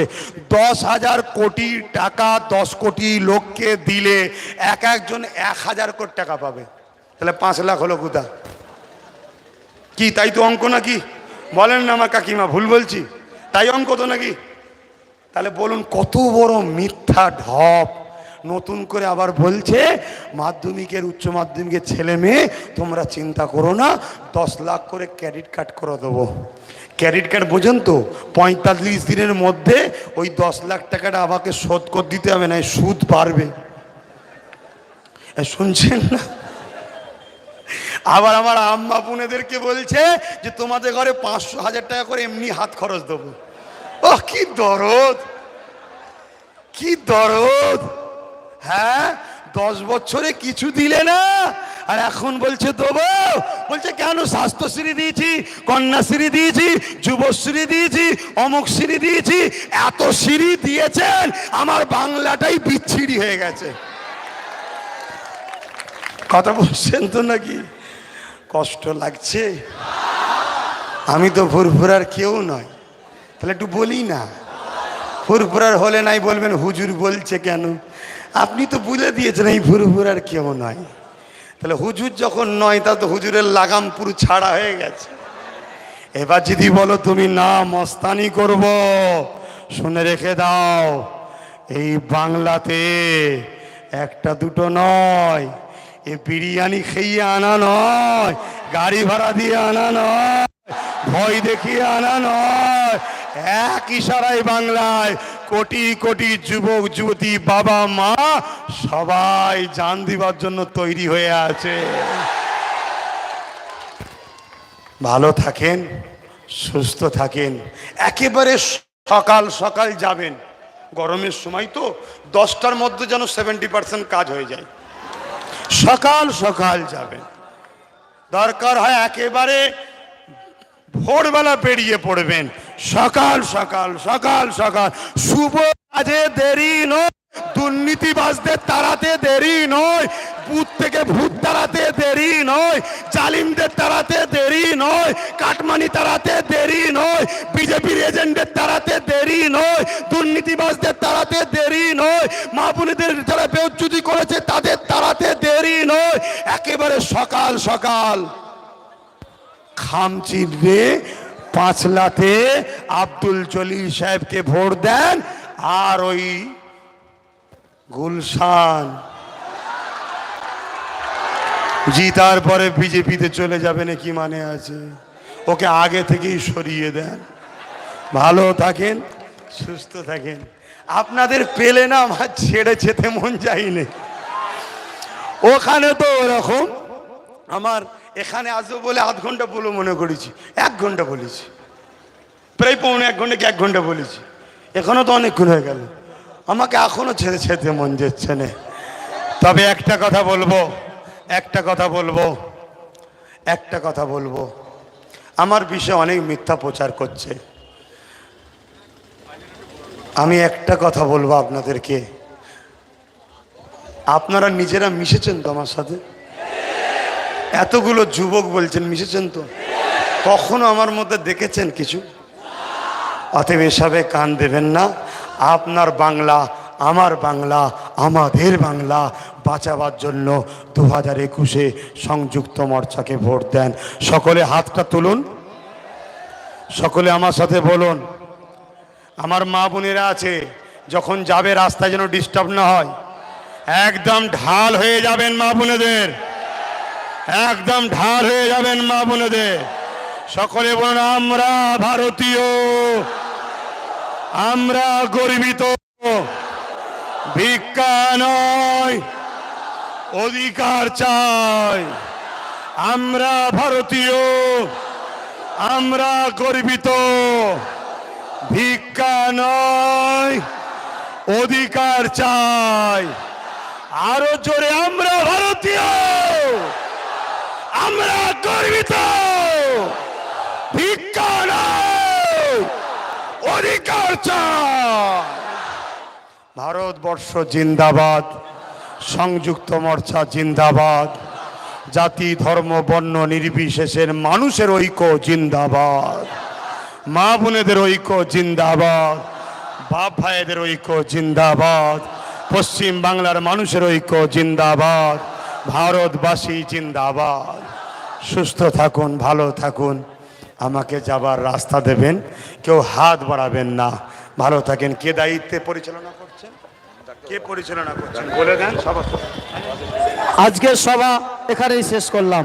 10,000 কোটি টাকা 10 কোটি লোককে দিলে এক একজন 1,000 কোটি টাকা পাবে। তাহলে 5 লাখ হলো কোথা? কি তাই তো অঙ্ক নাকি? বলেন না আমার কাকিমা, ভুল বলছি? তাই অঙ্ক তো নাকি? তাহলে বলুন কত বড় মিথ্যা ঢপ। নতুন করে আবার বলছে মাধ্যমিকের, উচ্চ মাধ্যমিকের ছেলে মেয়ে তোমরা চিন্তা করো না, 10 লাখ করে ক্রেডিট কার্ড করে দেবো। ক্রেডিট কার্ড বোঝেন তো, 45 দিনের মধ্যে ওই 10 লাখ টাকাটা আমাকে শোধ করে দিতে হবে, না সুদ বাড়বে। শুনছেন না? আবার আমার আম্মা বোনেদেরকে বলছে যে তোমাদের ঘরে 500,000 টাকা করে এমনি হাত খরচ দেবো। ও কি দরদ, কি দরদ! হ্যাঁ, 10 বছরে কিছু দিলে না, আর এখন বলছে দেবো। বলছে কেন? স্বাস্থ্যশ্রী দিয়েছি, কন্যাশ্রী দিয়েছি, যুবশ্রী দিয়েছি, অমুকশ্রী দিয়েছি। এত শ্রী দিয়েছেন, আমার বাংলাটাই বিচ্ছিরি হয়ে গেছে। কথা বলছেন তো নাকি? কষ্ট লাগছে? আমি তো ফুরফুরার কেউ নয়, তাহলে একটু বলি না। ফুরফুরার হলে নাই বলবেন হুজুর বলছে কেন। আপনি তো বলে দিয়েছেন এই ফুরফুরার কেউ নয়, তাহলে হুজুর যখন নয় তা তো হুজুরের লাগাম পুরো ছাড়া হয়ে গেছে। এবার যদি বলো তুমি না মস্তানি করব, শুনে রেখে দাও, এই বাংলাতে একটা দুটো নয়, এ বিরিয়ানি খেয়ে আনা নয়, গাড়ি ভাড়া দিয়ে আনা নয়, ভয় দেখিয়ে আনা নয়। এক ইশারায় বাংলায় কোটি কোটি যুবক যুবতী, বাবা মা সবাই জান দিবার জন্য তৈরি হয়ে আছে। ভালো থাকেন, সুস্থ থাকেন। একেবারে সকাল সকাল যাবেন, গরমের সময় তো 10টার মধ্যে যেন 70% কাজ হয়ে যায়। সকাল সকাল যাবেন, দরকার হয় একেবারে ভোরবেলা বেরিয়ে পড়বেন। সকাল সকাল সকাল সকাল, শুভ কাজে দেরি নয়, দুর্নীতিবাজদের তাড়াতে দেরি নয়, বুথ থেকে ভূত তাড়াতে দেরি নয়, জালিমদের তাড়াতে দেরি নয়, কাটমানি তাড়াতে দেরি নয়, বিজেপির এজেন্টদের তাড়াতে দেরি নয়, দুর্নীতিবাজদের তাড়াতে দেরি নয়, মা বোনেদের যারা বেজ্জতি করেছে তাদের তাড়াতে দেরি নয়। একেবারে সকাল সকাল খামচিড়ে পাঁচলাতে আব্দুল জলিল সাহেবকে ভোট দেন, আর ওই গুলশান জিতার পরে বিজেপিতে চলে যাবে না কি মানে আছে? ওকে আগে থেকেই সরিয়ে দেন। ভালো থাকেন, সুস্থ থাকেন। আপনাদের পেলে না আমার ছেড়ে যেতে মন যায়নি। ওখানে তো ওরকম, আমার এখানে আসবো বলে আধ ঘন্টা বলে মনে করেছি, 1 ঘন্টা বলেছি, প্রায় পৌনে 1 ঘন্টা কি 1 ঘন্টা বলেছি। এখনো তো অনেকক্ষণ হয়ে গেল, আমাকে এখনো ছেড়ে যেতে মন যাচ্ছে না। তবে একটা কথা বলবো, একটা কথা বলবো, একটা কথা বলবো, আমার বিষয়ে অনেক মিথ্যা প্রচার করছে। আমি একটা কথা বলবো আপনাদেরকে, আপনারা নিজেরা মিশেছেন তো আমার সাথে? এতগুলো যুবক বলছেন মিশেছেন তো? কখনো আমার মধ্যে দেখেছেন কিছু? অতএব এসবে কান দেবেন না। আপনার বাংলা, আমার বাংলা, আমাদের বাংলা বাঁচাবার জন্য 2021-এ সংযুক্ত মোর্চাকে ভোট দেন। সকলে হাতটা তুলুন, সকলে আমার সাথে বলুন। আমার মা বোনেরা আছে, যখন যাবে রাস্তায় যেন ডিস্টার্ব না হয়, একদম ঢাল হয়ে যাবেন মা বোনেদের, একদম ঢাল হয়ে যাবেন মা বোনেদের। সকলে বলুন আমরা ভারতীয়, আমরা গর্বিত, ভিক্ষা নয় অধিকার চাই। আমরা ভারতীয়, আমরা গর্বিত, ভিক্ষা নয় অধিকার চাই। আরো জোরে আমরা ভারতীয়, আমরা গর্বিত, ভিক্ষা নয় অধিকার চাই। ভারতবর্ষ জিন্দাবাদ, সংযুক্ত মোর্চা জিন্দাবাদ, জাতি ধর্ম বর্ণ নির্বিশেষের মানুষের ঐক্য জিন্দাবাদ, মা বোনেদের ঐক্য জিন্দাবাদ, বাপ ভাইদের ঐক্য জিন্দাবাদ, পশ্চিম বাংলার মানুষের ঐক্য জিন্দাবাদ, ভারতবাসী জিন্দাবাদ। সুস্থ থাকুন, ভালো থাকুন, আমাকে যাবার রাস্তা দেবেন, কেউ হাত বাড়াবেন না। ভালো থাকেন। কে দায়িত্বে পরিচালনা করছেন, কে পরিচালনা করছেন বলে দেন। সভা, আজকের সভা এখানেই শেষ করলাম।